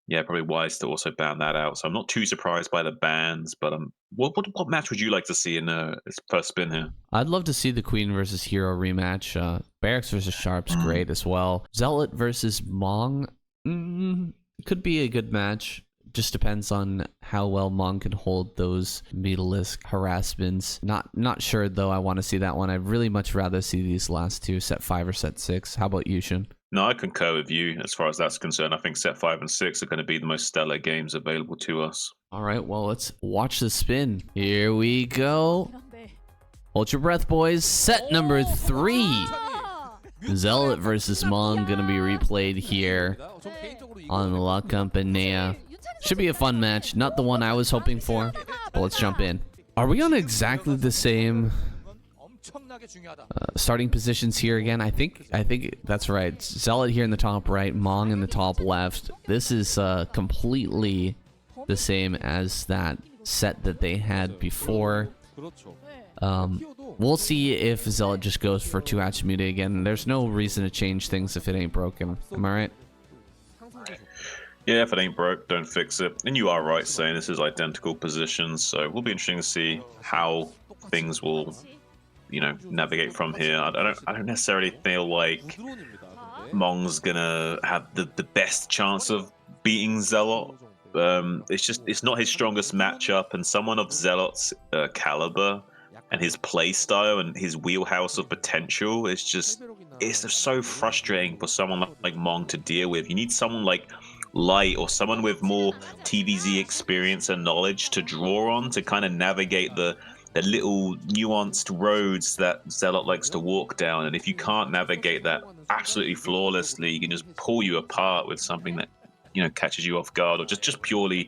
yeah, probably wise to also ban that out. So I'm not too surprised by the bans, but what match would you like to see in this first spin here? I'd love to see the Queen versus Hero rematch. Barracks versus Sharp's great as well. Zealot versus Mong could be a good match. Just depends on how well Mong can hold those Beetleisk harassments. Not sure though. I want to see that one. I'd really much rather see these last two, set 5 or set 6. How about you, Shun? No, I concur with you as far as that's concerned. I think set 5 and 6 are going to be the most stellar games available to us. All right, well, let's watch the spin. Here we go. Hold your breath, boys. Set number 3. Zealot versus Mong going to be replayed here on La Compañía. Should be a fun match. Not the one I was hoping for, but let's jump in. Are we on exactly the same starting positions here again? I think that's right. Zealot here in the top right, Mong in the top left. This is completely the same as that set that they had before. We'll see if Zealot just goes for 2 Hatchet again. There's no reason to change things if it ain't broken. Am I right? Yeah, if it ain't broke, don't fix it. And you are right saying this is identical positions, so it will be interesting to see how things will, you know, navigate from here. I don't necessarily feel like Mong's gonna have the best chance of beating Zealot. It's not his strongest matchup, and someone of Zealot's caliber and his play style and his wheelhouse of potential is just, it's so frustrating for someone like Mong to deal with. You need someone like Light or someone with more TVZ experience and knowledge to draw on to kind of navigate the little nuanced roads that Zealot likes to walk down. And if you can't navigate that absolutely flawlessly, you can just pull you apart with something that, you know, catches you off guard, or just purely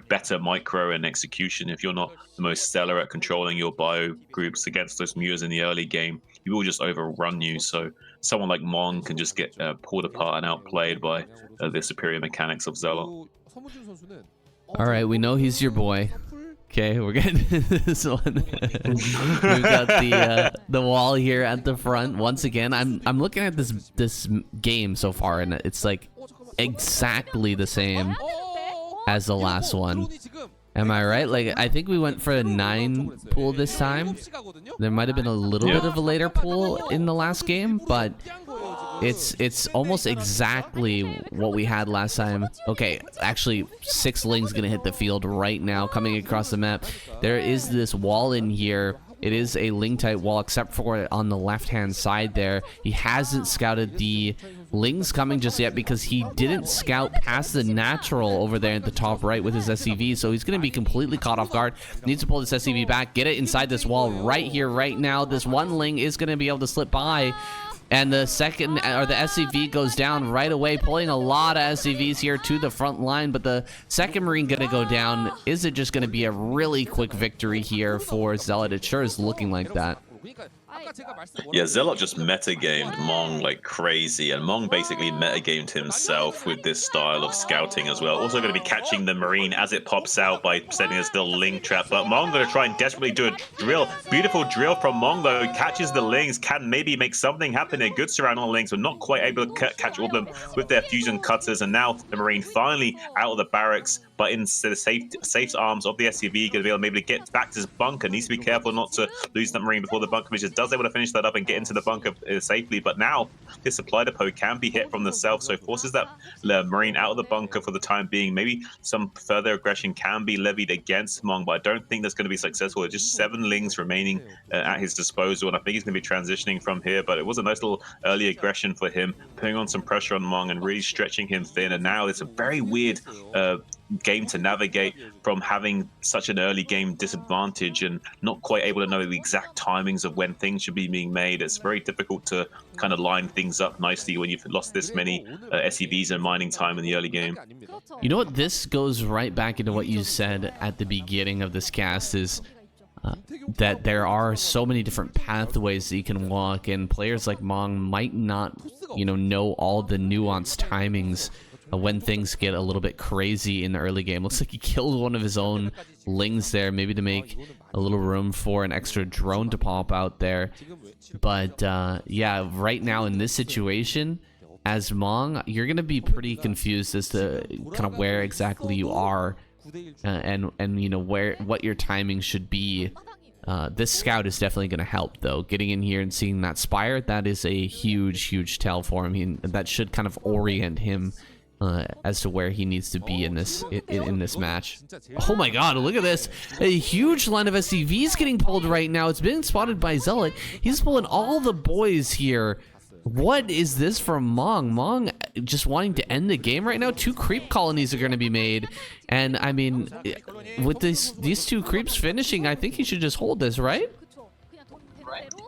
better micro and execution. If you're not the most stellar at controlling your bio groups against those Muas in the early game, he will just overrun you. So someone like Mong can just get pulled apart and outplayed by the superior mechanics of Zealot. All right, we know he's your boy. Okay, we're getting this one. We've got the wall here at the front. Once again, I'm looking at this game so far, and it's like exactly the same as the last one. Am I right? Like, I think we went for a 9 pool this time. There might have been a little bit of a later pool in the last game, but it's almost exactly what we had last time. Okay, actually, 6 Lings gonna hit the field right now, coming across the map. There is this wall in here. It is a Ling type wall, except for on the left-hand side there. He hasn't scouted the Lings coming just yet because he didn't scout past the natural over there at the top right with his SCV, so he's going to be completely caught off guard. Needs to pull this SCV back, get it inside this wall right here, right now. This one Ling is going to be able to slip by. And the second, or the SCV goes down right away, pulling a lot of SCVs here to the front line, but the second Marine gonna go down. Is it just gonna be a really quick victory here for Zealot? It sure is looking like that. Yeah, Zealot just metagamed Mong like crazy, and Mong basically metagamed himself with this style of scouting as well. Also going to be catching the Marine as it pops out by setting this little Ling trap, but Mong going to try and desperately do a drill. Beautiful drill from Mong though, catches the Lings, can maybe make something happen there. Good surround on the Lings, but not quite able to catch all of them with their fusion cutters, and now the Marine finally out of the barracks, but in the safe arms of the SCV, going to be able to maybe get back to his bunker. Needs to be careful not to lose that Marine before the bunker missions. Does able to finish that up and get into the bunker safely, but now his supply depot can be hit from the south, so forces that Marine out of the bunker for the time being. Maybe some further aggression can be levied against Mong, but I don't think that's going to be successful. There's just 7 Lings remaining at his disposal, and I think he's going to be transitioning from here, but it was a nice little early aggression for him, putting on some pressure on Mong and really stretching him thin, and now it's a very weird game to navigate from having such an early game disadvantage and not quite able to know the exact timings of when things should be being made. It's very difficult to kind of line things up nicely when you've lost this many SCVs and mining time in the early game. You know what? This goes right back into what you said at the beginning of this cast, is that there are so many different pathways that you can walk, and players like Mong might not, know all the nuanced timings when things get a little bit crazy in the early game. Looks like he killed one of his own Lings there, maybe to make a little room for an extra drone to pop out there. But yeah, right now in this situation, as Mong, you're going to be pretty confused as to kind of where exactly you are and what your timing should be. This scout is definitely going to help, though. Getting in here and seeing that spire, that is a huge tell for him. That should kind of orient him as to where he needs to be in this match. Oh my god, look at this. A huge line of SCVs getting pulled right now. It's been spotted by Zealot. He's pulling all the boys here. What is this from Mong? Mong just wanting to end the game right now? 2 creep colonies are going to be made. And, I mean, with these 2 creeps finishing, I think he should just hold this, right?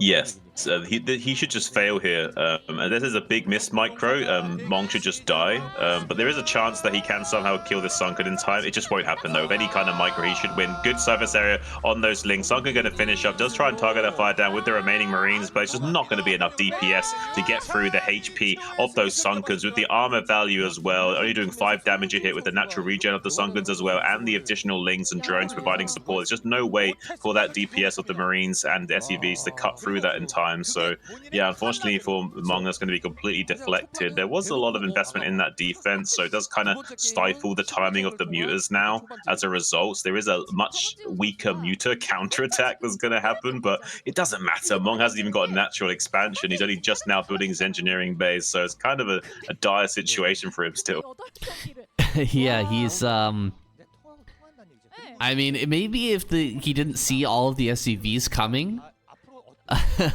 Yes, he should just fail here. And this is a big miss micro. Mong should just die. But there is a chance that he can somehow kill this Sunken in time. It just won't happen though. With any kind of micro, he should win. Good surface area on those links. Sunken going to finish up. Does try and target that fire down with the remaining Marines, but it's just not going to be enough DPS to get through the HP of those Sunkens. With the armor value as well, only doing 5 damage a hit with the natural regen of the Sunkens as well, and the additional links and drones providing support. There's just no way for that DPS of the Marines and SUVs to cut through that in time. So yeah, unfortunately for Mong, that's going to be completely deflected. There was a lot of investment in that defense, so it does kind of stifle the timing of the muters now. As a result, there is a much weaker muter counterattack that's going to happen, but it doesn't matter. Mong hasn't even got a natural expansion. He's only just now building his engineering base, so it's kind of a dire situation for him still. Yeah, he's I mean, maybe if he didn't see all of the SCVs coming,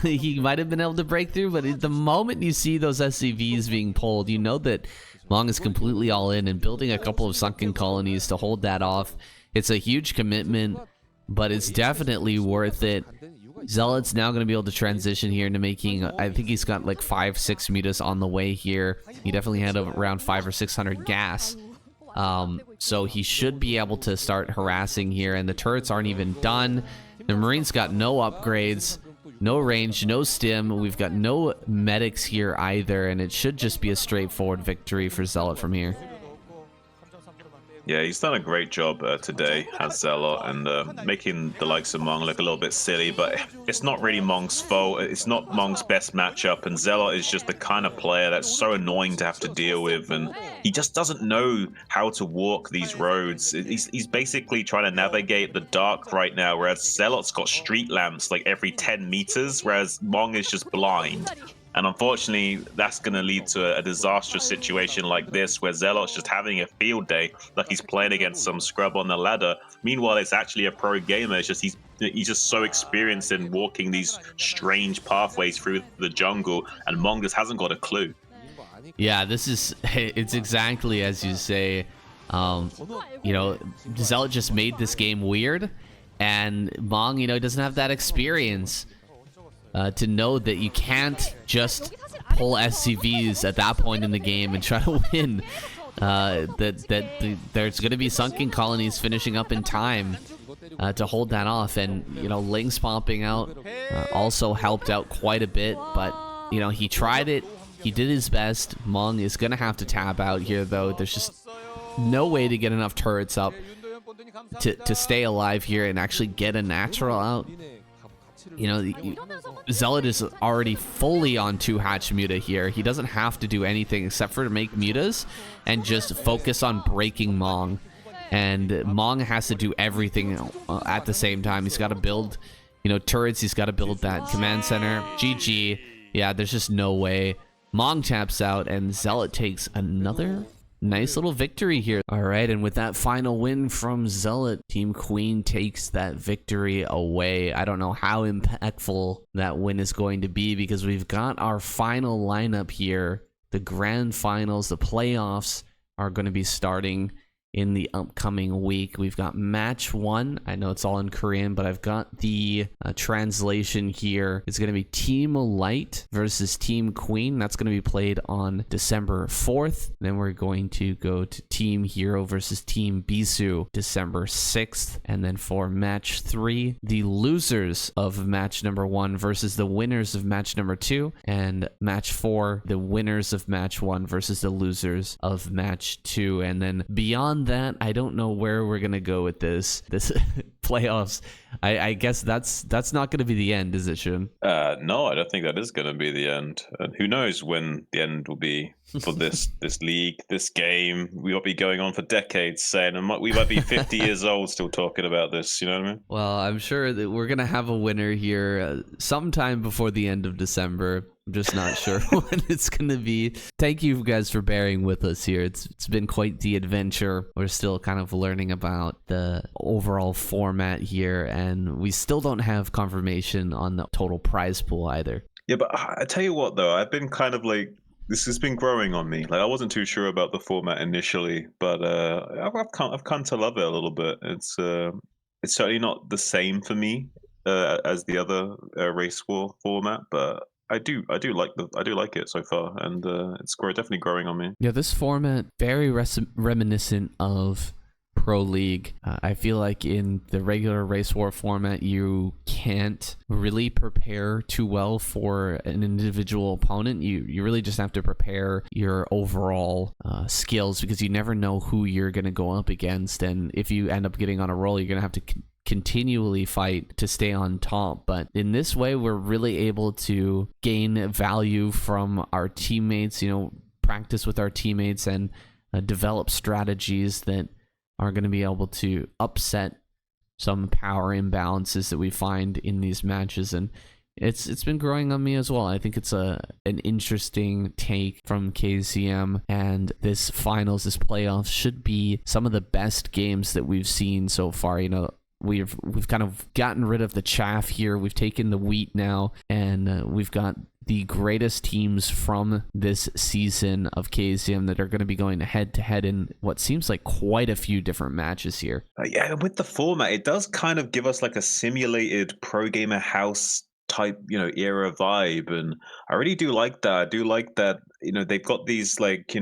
he might have been able to break through, but at the moment you see those SCVs being pulled, you know that Mong is completely all in, and building a couple of sunken colonies to hold that off. It's a huge commitment, but it's definitely worth it. Zealot's now going to be able to transition here into making, I think he's got like 5-6 mutas on the way here. He definitely had around 500 or 600 gas. So he should be able to start harassing here, and the turrets aren't even done. The Marines got no upgrades, no range, no stim. We've got no medics here either, and it should just be a straightforward victory for Zealot from here. Yeah, he's done a great job today as Zealot, and making the likes of Mong look a little bit silly, but it's not really Mong's fault. It's not Mong's best matchup, and Zealot is just the kind of player that's so annoying to have to deal with, and he just doesn't know how to walk these roads. He's basically trying to navigate the dark right now, whereas Zealot's got street lamps like every 10 meters, whereas Mong is just blind. And unfortunately, that's going to lead to a disastrous situation like this, where Zealot's just having a field day, like he's playing against some scrub on the ladder. Meanwhile, it's actually a pro gamer. It's just he's just so experienced in walking these strange pathways through the jungle, and Mong just hasn't got a clue. Yeah, it's exactly as you say. You know, Zealot just made this game weird, and Mong, you know, doesn't have that experience. To know that you can't just pull SCVs at that point in the game and try to win. There's going to be sunken colonies finishing up in time to hold that off, and you know, links popping out also helped out quite a bit. But you know, he tried it. He did his best. Mong is going to have to tap out here, though. There's just no way to get enough turrets up to stay alive here and actually get a natural out. You know, Zealot is already fully on 2 hatch muta here. He doesn't have to do anything except for to make mutas and just focus on breaking Mong. And Mong has to do everything at the same time. He's got to build, you know, turrets. He's got to build that command center. GG. Yeah, there's just no way. Mong taps out, and Zealot takes another nice little victory here. All right, and with that final win from Zealot, Team Queen takes that victory away. I don't know how impactful that win is going to be, because we've got our final lineup here. The grand finals, the playoffs are going to be starting in the upcoming week. We've got match 1. I know it's all in Korean, but I've got the translation here. It's going to be Team Light versus Team Queen. That's going to be played on December 4th. Then we're going to go to Team Hero versus Team Bisu December 6th. And then for match 3, the losers of match number 1 versus the winners of match number 2. And match 4, the winners of match 1 versus the losers of match 2. And then beyond that, I don't know where we're gonna go with this playoffs. I guess that's not gonna be the end, is it, Shun? No, I don't think that is gonna be the end. And who knows when the end will be for this league, this game. We will be going on for decades saying, and we might be 50 years old still talking about this, you know what I mean? Well, I'm sure that we're gonna have a winner here sometime before the end of December. I'm just not sure when it's going to be. Thank you guys for bearing with us here. It's been quite the adventure. We're still kind of learning about the overall format here, and we still don't have confirmation on the total prize pool either. Yeah, but I tell you what, though, I've been kind of like, this has been growing on me. Like, I wasn't too sure about the format initially, but I've come to love it a little bit. It's certainly not the same for me as the other race war format, but I do like it so far, and definitely growing on me. Yeah, this format very reminiscent of Pro League. I feel like in the regular race war format, you can't really prepare too well for an individual opponent. You really just have to prepare your overall skills, because you never know who you're going to go up against, and if you end up getting on a roll, you're going to have to continually fight to stay on top. But in this way, we're really able to gain value from our teammates, practice with our teammates, and develop strategies that are going to be able to upset some power imbalances that we find in these matches. And it's been growing on me as well. I think it's an interesting take from KCM, and this finals, this playoffs should be some of the best games that we've seen so far. We've kind of gotten rid of the chaff here. We've taken the wheat now, and we've got the greatest teams from this season of KCM that are going to be going head to head in what seems like quite a few different matches here. Yeah, with the format, it does kind of give us like a simulated pro gamer house type, era vibe, and I really do like that. I do like that, they've got these like,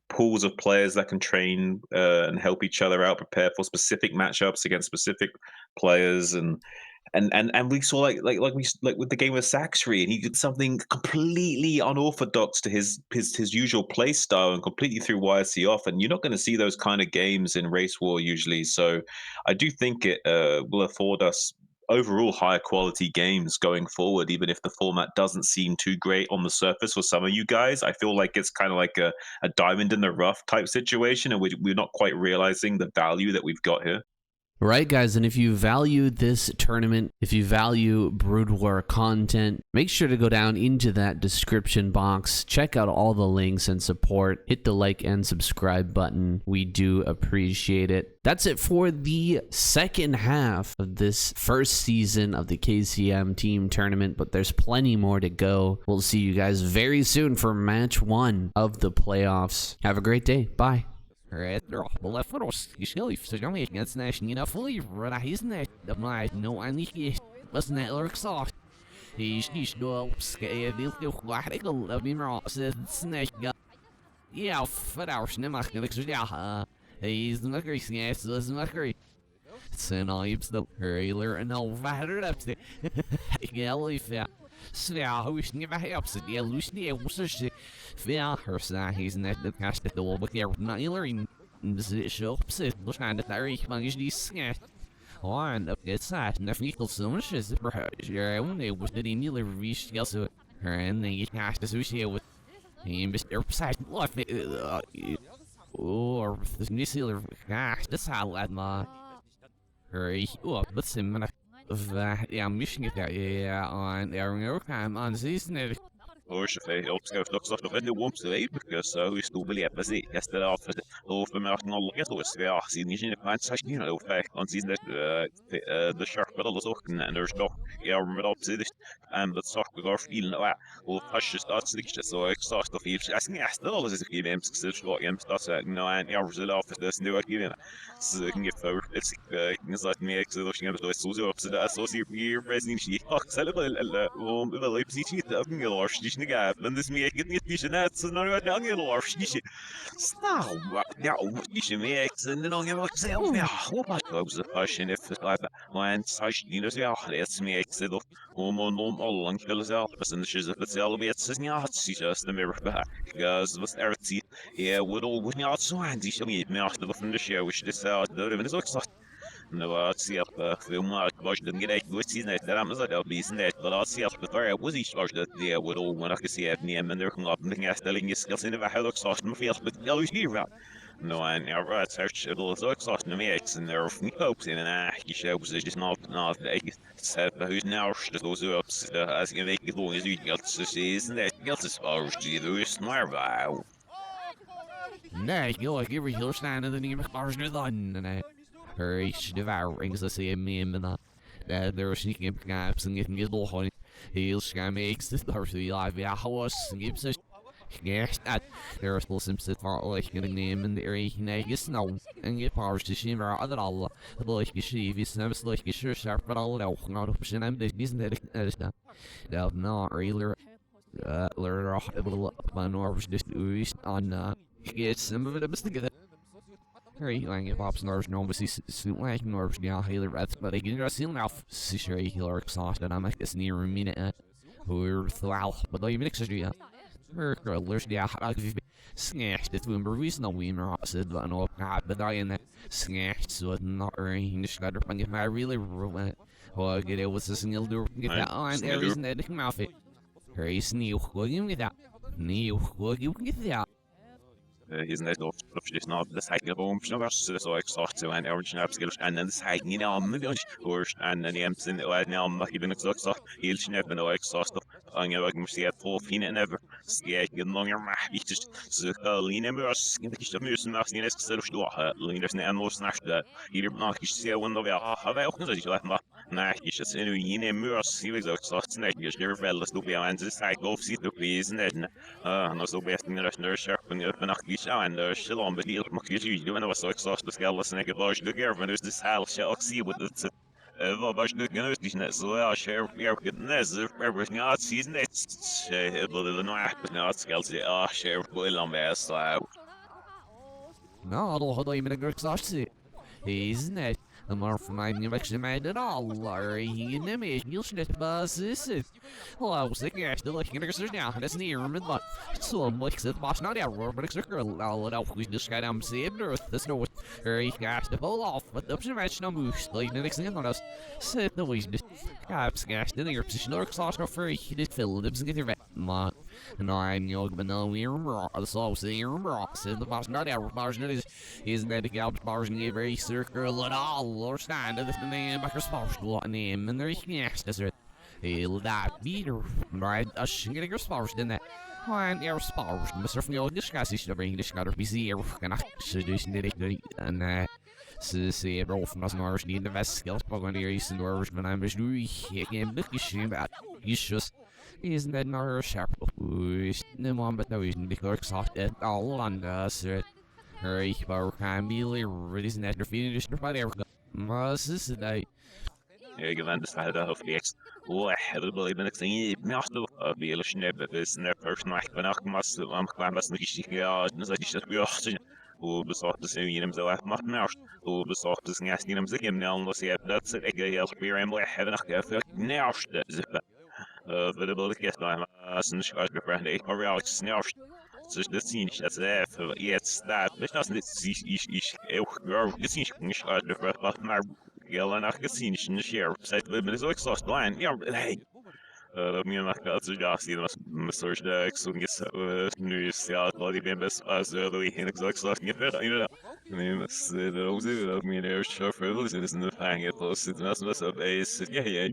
pools of players that can train and help each other out, prepare for specific matchups against specific players, and we saw like with the game with Saxry, and he did something completely unorthodox to his usual play style and completely threw YSC off. And you're not going to see those kind of games in Race War usually. So I do think it will afford us overall higher quality games going forward, even if the format doesn't seem too great on the surface for some of you guys. I feel like it's kind of like a diamond in the rough type situation, and we're not quite realizing the value that we've got here. Right, guys, and if you value this tournament, if you value Broodwar content, make sure to go down into that description box, check out all the links and support, hit the like and subscribe button. We do appreciate it. That's it for the second half of this first season of the KCM team tournament, but there's plenty more to go. We'll see you guys very soon for match 1 of the playoffs. Have a great day. Bye. Belefros, Geschilf, Sejami, against Nashina fully, Radahizne, the my no Aniki, wasn't that Lurksoft. He's no scale, Wahrigal, of Mimro, says Snake. Yeah, for our Snemak, he's the Mercury, yes, the Mercury. Senibs the Hurler and all fired up there. Yeah, Svea, who is never helps it, yeah, Lucy, was a shit. Svea, her side, he's not the cast at the wall, but they're not learning. The show, sit, look at the very fungus, these scat. On up its side, and the fecal so much as perhaps your own, it was the nearly reached also. Her and they cast associated with him, Mr. Side, left it. Or the nuclear cast, that's how lad ma. Hurry up, let's him. Ja, misschien ja, on there time on season it. Oorschafé, opschaf nog in de womste weet, because we stoel beleid was het. Yesterday after over me nog get was ja, zien niet in de plant sash niet over on season that the shark but alles ook en there's nog ja met op zit en dat zag we gar feeling nou of hush starts niks so ik start of iets as niet as alles is een game skills wat game starts no en ja result of this new game so can get for it's like me exo game so so op so so hier president شيء اكسل ولا ليبسي شيء تفهم الارش nicht gehabt. Dann ist mir nicht wie schnell zu einer angelaufen. Stau, ja, ich mir sind noch immer sehr ja, was glaubst du fashion if mein Zeichen ist ja, jetzt mir exit all lang will selber, was in der Schisse selber jetzt ist ja, sie just the mirror back. Because was Erzi, ja, would all would not so handy, so mir auf der von der Show, which this out, the is auch no, see up film watch didn't get it with season that I'm like be season that but I'll see up before I was each watch that yeah would all when I could see it name and they're coming up and looking at telling you skills in the how looks off my feels but no here no and now right search it all looks off to me it's in there from hopes in and you show was just not said who's now just goes up as you make it long as you got to see isn't that got as far as you do smart wow Nej, jag är ju helt snäll den är bara snäll. Hurry, devouring the same meme and that there are sneaking gaps and getting his little honey. He'll scam makes the Thursday live house and gives us Yes, that there's still some sit for like getting name in the area negus now and get powers to shimmer other all like you see if it's never like you sure sharp but all out not option I'm the business that that not really learn able my nerves just on get some of it best together. Hurry, lang if ops nerves no but see suit like nerves now healer rats but I get just seeing off sure healer exhausted I'm like this near a minute or throughout but don't even exaggerate. Lurs die actief snecht dit we bewijs no we maar said but no but I in snecht so not in the schlatter van if I really ruin well get it was this nil do get that on there isn't that come off it race new going with that new going get that He's net of just not the cycle boom, so exhaust to an original skills and then the cycle, you know, million or and then the M's in the way now, I'm not even exhaust, he'll never know exhaust. I'm going to see a full fin and ever scared longer. Ich just so lean and was ich müssen nach den nächsten selbst lean das nicht anders nach der hier nach ich sehe wenn wir haben auch nicht gleich mal nach ich das in ihnen muss sie gesagt sagt nicht ich never fell das du bei uns ist halt auf sie du gewesen nicht noch so besten in der Schnurscharf und nach ich an der Shalom bedient mag ich du wenn was so exhaust das Geld das nicht gebaut du gerne wenn du das Hal schau sie with the wat was nu genoeg is net zo ja share weer get net zo ver not season net wil no echt not skills ja share wil aan best no I'll hold you in a exhaust isn't it the more from my new made it all Larry in the image you'll snip bus is it well I was thinking I still like there's now that's near mid lot so like it boss not out but it's a girl I'll let out we just got saved earth there's no very gas to pull off but the observation of moose like the next thing on us said the ways just caps gas in your position or exhaust or free he did fill lips and get your man and I'm young but no we remember the sauce the rock said the boss not out bars isn't that the gal bars and gave very circle at all or stand at the name back response to what name and there's yes that's it he'll that beater right a shinging your spouse in that and your spouse Mr. From your discuss is to bring this got to be zero and I should do and see a bro from us north need the best skills but when you're east and north when I'm just doing again look you about you just isn't that not sharp no one but no isn't the clerk soft at all on us hurry but can be really isn't that defeated just by there must this today jag vände så här av flex och hade väl men jag måste vi eller snäpp det när personal men jag måste kan bas mycket ja så att jag ska وبصوت تسوي مزوات ما تناش وبصوت تسناس دينا مزكم نال نصيب ذات سيك يا كبير ام واحد نخ ناش زفا فدبل كيس ما سنشاش بفرند اي ريال سناش dus dat zie je dat je het staat dus dat is ook gezien niet uit de wat maar heel en gezien is een share site we ben zo exhaust line ja hey dat meer mag dat zo ja zie dat research de exunges nu is ja dat die ben best als we in exhaust niet verder you know nee dat ook zo dat meer er chauffeur is in de hang het los het was op base ja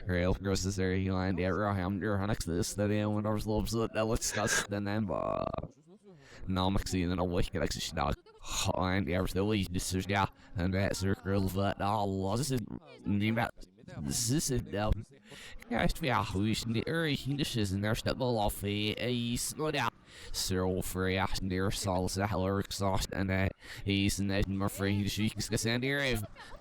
Rail goes this area you line there you're next to this that when I was lobes that looks disgusting then no Maxine and I'll wake it actually not and the average the way this is yeah and that circle but all this is this is guys yeah who's in the area dishes and there's that ball off a slow down so for yeah near Saul's heller exhaust and he's in that more free to shoot because and here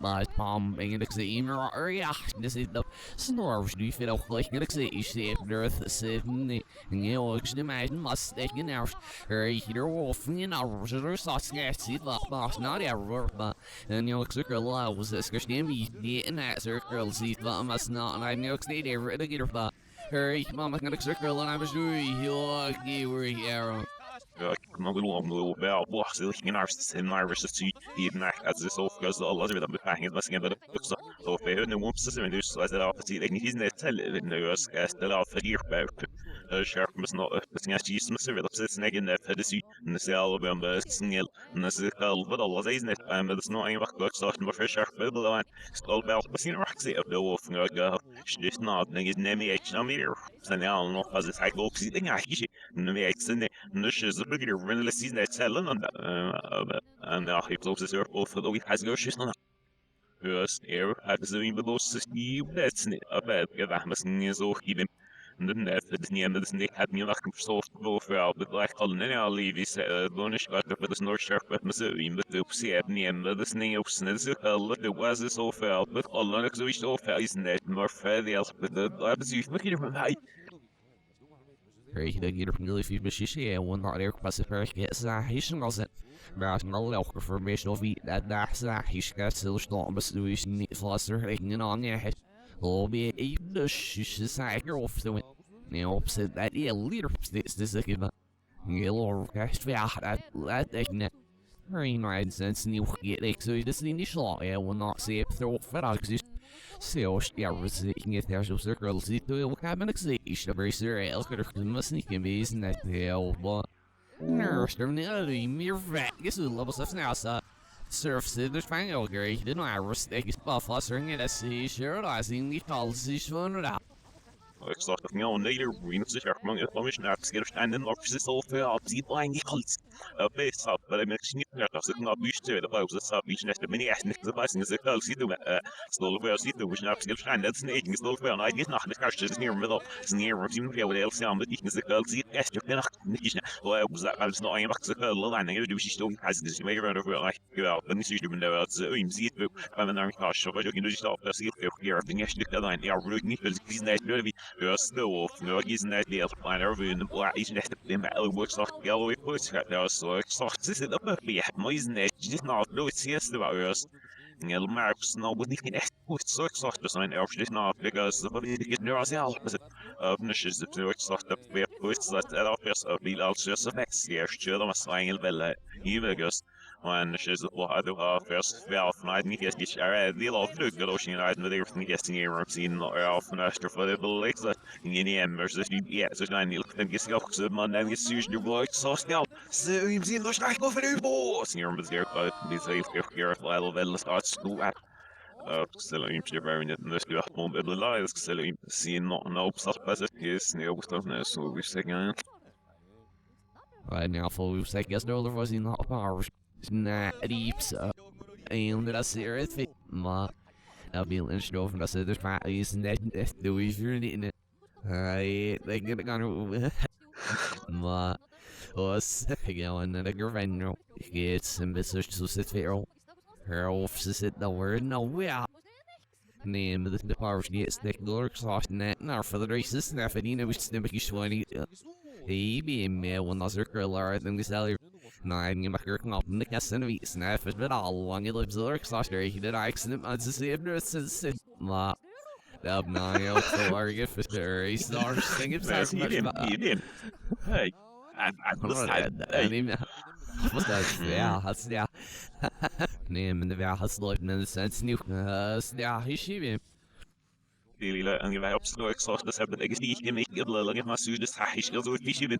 but palm being the email or yeah this is the snores do you feel like it's you see earth sitting and you know just imagine must take an hour or either wolf you know or sauce see the boss not ever but and you know circle was this Christian be in that circle see the must not and I know stay there to get her but hurry mama gonna circle and I was doing you were here ما نقولوا بقى بوحص اللي نعرف نعرف شيء يبنى از الصوف جزء الله زي ما بفهم بس كده بقصة هو في إنه مو بس من دوس از العافية تي لكن هيز نتل إنه يس كاست العافية دير بقى شارف بس نو بس ناس شيء سمسر بس نجن فدسي نسال بهم بس نيل نسال بدل الله زي نت بس نو أي وقت بقصة ما في شارف بدل استقل بقى بس راح تسيء بدو في نرجع شديس ناد نجد نمي إيش نمير سنة نو هذا سايكل كسي دنيا شيء نمي إيش سنة نش زبقي رن season اتسلن أنا أخي بلوس سيرفو فضوي حزق وشيسنا بس إير هذا زين بلوس سيب بس أبد كذا بس نزوه يبين den där det nya med det hade mig lagt så på för att like hålla ner liv i så bonus att det för snor sharp med så in med upp se nya med det nya upp snä så alla det var så för att alla det så är så för is net mer för det alltså det absolut mycket från hej Hey, you don't really feel bushy, one not there, but if gets he's not it. But no local information of that's he's got still strong, but Louis needs faster hanging on your head. Oh, be even the she's like you're off to it. The opposite that leader states this again. Yellow cast that thing. Very nice sense, and you get it so this initial, will not see if they're fed out exist. Så jag inget här så cirkel sitter och kan man se inte very serious för det måste inte bli sån att det är bara närström ner i mer väg så låt oss snälla så surf det fang och grejer det nog är steg bara fastring det så sure I think det kalls sig för det Jag sa att jag nejer vi måste köra många kommissioner ska det stanna och precis så för att det var inget kallt bäst så men jag skulle inte så kunna byta det bara så så vi nästa men jag inte bara sen så kallt sitter med stol för sitter vi snart ska stanna det snä ingen stol för nej det är inte kanske det ner med så ner och sin för det alltså men inte så kallt sitter efter det inte och jag så alltså jag inte så kallt längre jag du står has det mer över för like ja men det är ju men det så in sitter men när jag så vad jag kan du stå för sitter och göra det nästa det där jag rör inte för det är inte just the wolf, no, he's not the other planet over in the black. He's just the battle works like yellow puts got there, so it's this is the puppy. Isn't it? Just not do it's yes about us. And the marks no, but he can it's so exhausted sign out just not because the body get nervous out. Nishes the two exhausted we puts that office of the just effects here. Still, I'm saying bella. Even just. وأن الشيء هذا فيصل في عفنا نيجي شعر ذي لو فلوك قالوش إن عاد مدير نيجي سنير رمسين لا عفنا أشتري بالليكس إني أمرس في so يعني لكن يسقط سب ما نام يسوج دبلوك صوص يمزين دوش راح يقف في البوس سنير مزير قاد بيزاي في لا لا ستارت سكول Ställer inte världen det skulle ha bomb eller live ställer inte se någon uppsatt på sätt är något så vi säger Right now, for we say, guess no, there was in the power. Not deeps up. And that I see it. Ma, I'll be lynched over. And I said, there's my eyes and that the way you're in it. I think it's gonna. Ma, was going to the governor. Get some business to sit there. Her office at the word no way. Name of the power gets the lurks off net. Now for the races, Nafadina was snipping shwani. He being me when those are curler than the salary. Nine in my curtain up in the castle of snap it but all long he lives the lurks off there. He did accident on the same nurse. Ma. Up now, so are you for sure? He's not singing so much. He did. Hey. What's that? Yeah, that's yeah. Name in the valley has looked in the sense new. Yeah, he's shooting. Lilla ungefär uppstår exakt det sättet jag stiger mig i det läget man så det här så vi skulle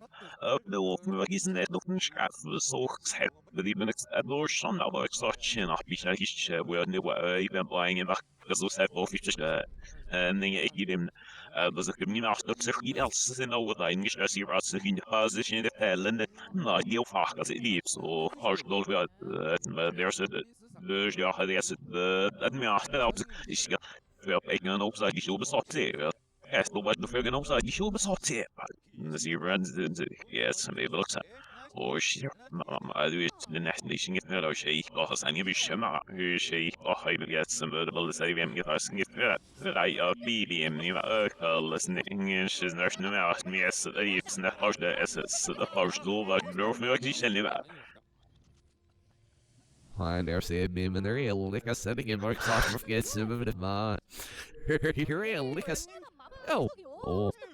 upp det och vad är det då en skatt så sätt det men det då som aber exakt känna vi ska inte vara nu even buying in back så sätt och fick det nej jag dem det så kommer jag att så helt alls sen och det engelsk är så rätt så in position det fällen nej jag faktiskt alltså det så har då vi där så det jag hade jag sett det med att det jag ingen uppsagt i besatt det. Jag står bara för ingen uppsagt i besatt det. Det ser runs yes, som det låter. Och shit, mamma, du vet det nästan inget mer då tjej. Och så ni vill schema hur tjej och har vi gett som det väl säger vem jag har snit för dig av BBM ni var ökall ingen är nästan mer att mer så det är snart har det så det har då var då för jag känner det. I dare say I'd be in the real like I said again, Mark Soft forgets some of it. Ma, real like us. Oh,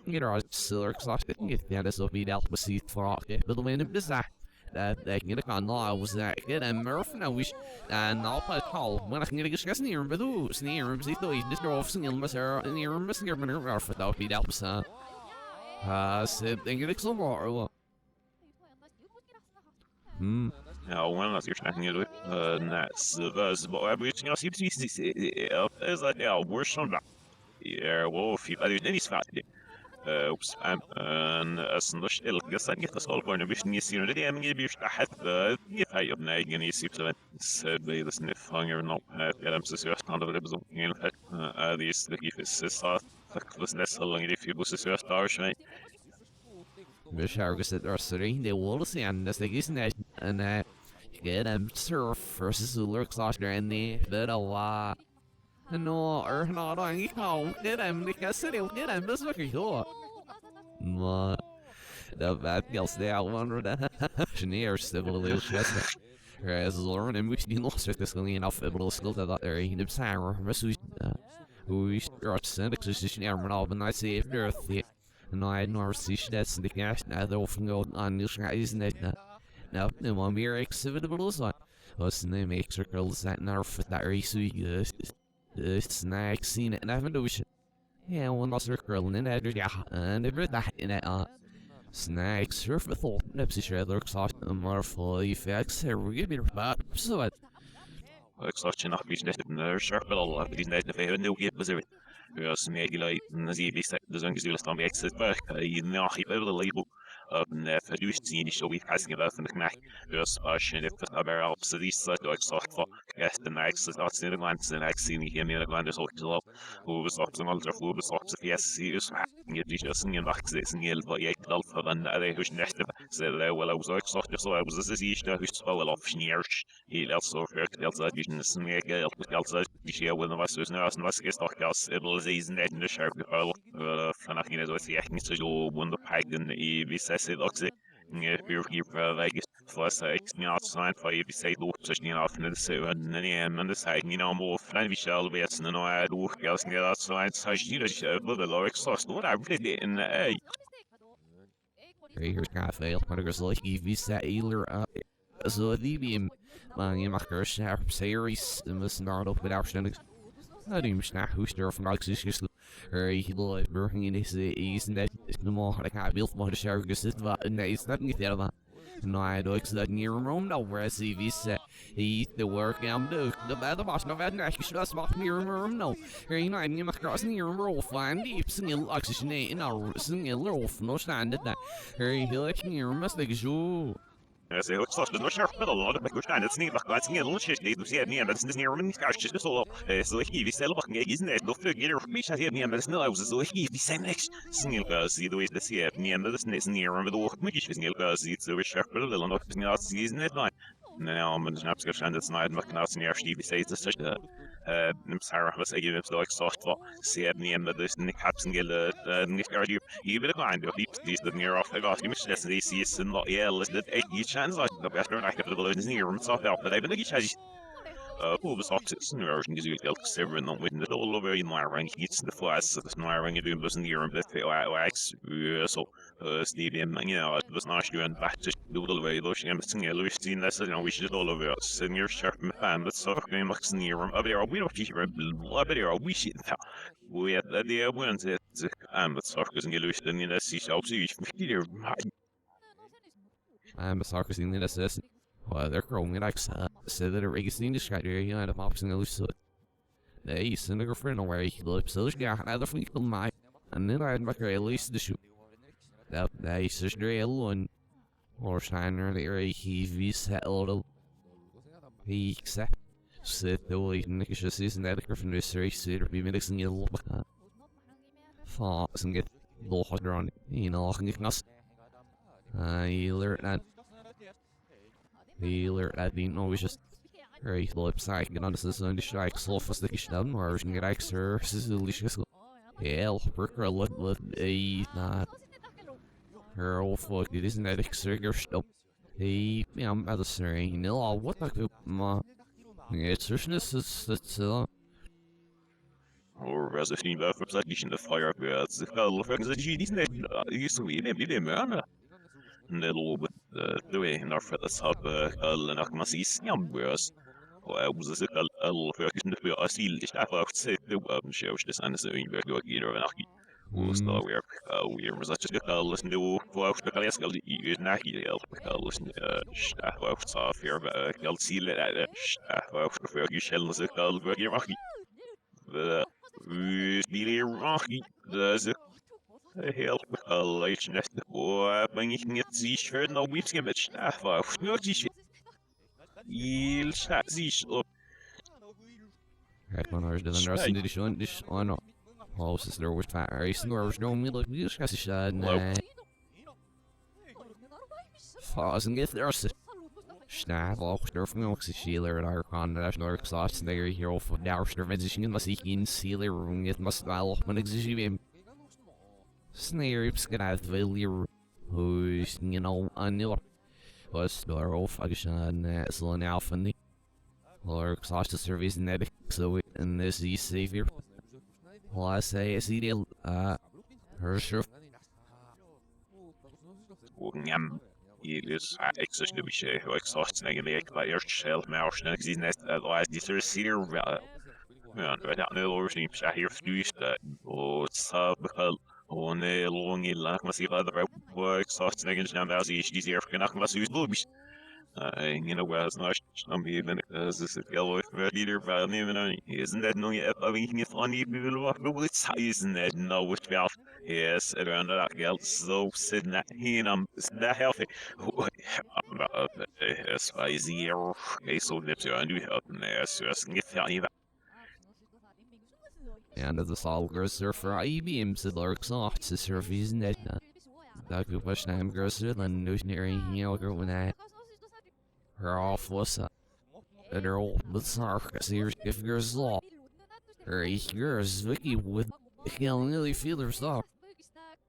you know, silver soft. Get down this will be out with seat for it. But the wind of bizarre. That get a law was that get a murph and I wish and I'll put call when I can get a discuss near but those near him. See, he's just off singing myself near him, missing your manner or for that be out, son. Said, think it's some more. Ja, well, as you're snacking it, that's but everything else seems to be is like, yeah, we're some that. Yeah, well, if you any spot, spam, and as much it'll guess I get the soul for an ambition you see, the I'm gonna be حتى يفعل ابنائي يعني يصير سبب سبب the sniff hunger not get them to see us kind of the result in fact these the كيف السياسات was net so long if you was a star, right? Mish Argus at Ursary, they will see and that's the gives and get surf versus the lurks off there and the bit of no, or not on you know, get him, the city, get him, this look here. Ma, the bad girls there, wonder that Schneer civil little chest. As Lauren and which you lost it, this going off a little skill that there in the Sarah, who are sent position airman of and I say if there's the and I nor see that's the gas now they often go on this guys net now the one mere exhibitable is on what's the name make circles that nerf that race we snack seen it and I haven't do shit yeah one lost circle and then yeah and every that in it snack surf with all nipsy shredder soft and more full effects here we give me about so it Exhaustion nach wie net sharp die net de new get was me like nazivi set the zone is staan exit back nach label فدوش تزيني شوي حاسين about the Mac just if aber auch so these like soft for yes the next is not in the glance and actually here near the glance so to who was up some ultra who was up yes is you just in the access in the but yet all for then they who's next so well I was like soft so I was this is the who's well off near he also hört also vision mir geld also die when the was now and was ist doch gas it was is net in the sharp von nach so ist echt nicht so wunder packen wie se också wir like plus sign for you say do such ni off in the so and then the side more friend vi shall be at no I do gas ni that so I such you know the low exhaust what I really did in the Here's cafe maar er is like vi sa eiler so die beam man je mag er sharp series was not op without standing I don't even who's there from like this just he like working in his is that no more like I built more the share because it's not get there no I do that near room no where see this he the work I'm do the bad boss no bad you should have smart near room no here you know I'm going across near room find deep single oxygen in our single roof no stand that here he like near must like you Alltså jag också så sharp med alla de kostar det snitt vad ska jag lunch det du ser ni men det är men kanske det så vi ställer bara jag inte då flyger det mig så här ni men snälla så vi sen next snäll gas det är det ser ni men det är ni men då mycket snäll gas det så sharp med alla de snälla season det nej now men snaps ska känna det snart man kan se ni säger det så Sarah was again so exhaust for ser ni men det ni kapsen gäller ni ska ju vill gå in då det near off jag har mycket det ser sen då det chance like the best I have the balloons near him so out but I've been who was opposite version is you get seven not with the all over in my rank it's the flash so the my rank doing was near him that wax so stadium you know it was not doing back to the little way looking at the Louis seen this you know we should all over us and you're sharp man but so game looks near him there we don't see there we see that we had the idea when it's but so because you Louis then you see so you I'm a soccer scene in this. Well, they're growing like said that a racing the sky area and a pops in the loose. They send a girlfriend away. He lives so yeah, another fleet of my and then I'd make at least the shoot. That they sister alone or Steiner the area he settled. He accept. Sit the way Nick just isn't that a griffin mystery, sit or be medicine a little bit. Fox and get low hot on you know, I can get us. He learned that didn't know was just very flip side get on the system to strike so fast that he's done or get extra delicious hell worker let a not her old fuck it isn't that extra stuff he I'm at the story no what the ma it's just it's or as if you left from the fire birds the fellow friends that you didn't used to be maybe man little with the way in our feathers have and I can see snambers. Well, was a little working to feel I see the staff out say the weapon shows this and so you go either of Naki. Was no we was just listen to what the classical is Naki listen staff out off here I'll see that staff out for you shall the call for your Naki. The really Rocky the help leis nesta boa bem nicht sich für no witzige mit Staff auf nur sich il sich Kijk maar naar de rest die schon is on Oh, sister was fat race, nor was no middle of you, as shad, Hello? Fasen get there, Snap, all stir from Oxy Sheeler and our condash, nor exhaust, there, hero for Darster, Medicine, must seek in Sealer, room, it must well, when exigim him. Snare, scat, value, who's, you know, unknown. Was star off, I shan, Slan Alpha, or exhaust the service in that, so in this is savior. Well, I say, it's ideal, her sure. Ilius, extra više, exhaust egentlig ikke var selv med Arsenal, fordi næste er de så siger, men det er noget som jeg har flyst og så behøll og ne lång i langt man siger der var exhaust egentlig som der sig de siger kan nok så ud ingen af os når som vi men så gælder for leader for nemen isn't that no yet I mean if on you will walk with isn't that no which well yes around that geld so sitting that is that healthy yes I see here so nips and you help there so get you And as the Solgar surfer, IBM said lurks off to surface net. That could push them grosser than notionary yoga when I. Her off was a. And her old bizarre series if you're slaw. Her 8 years, Vicky would. Can't really feel her stop.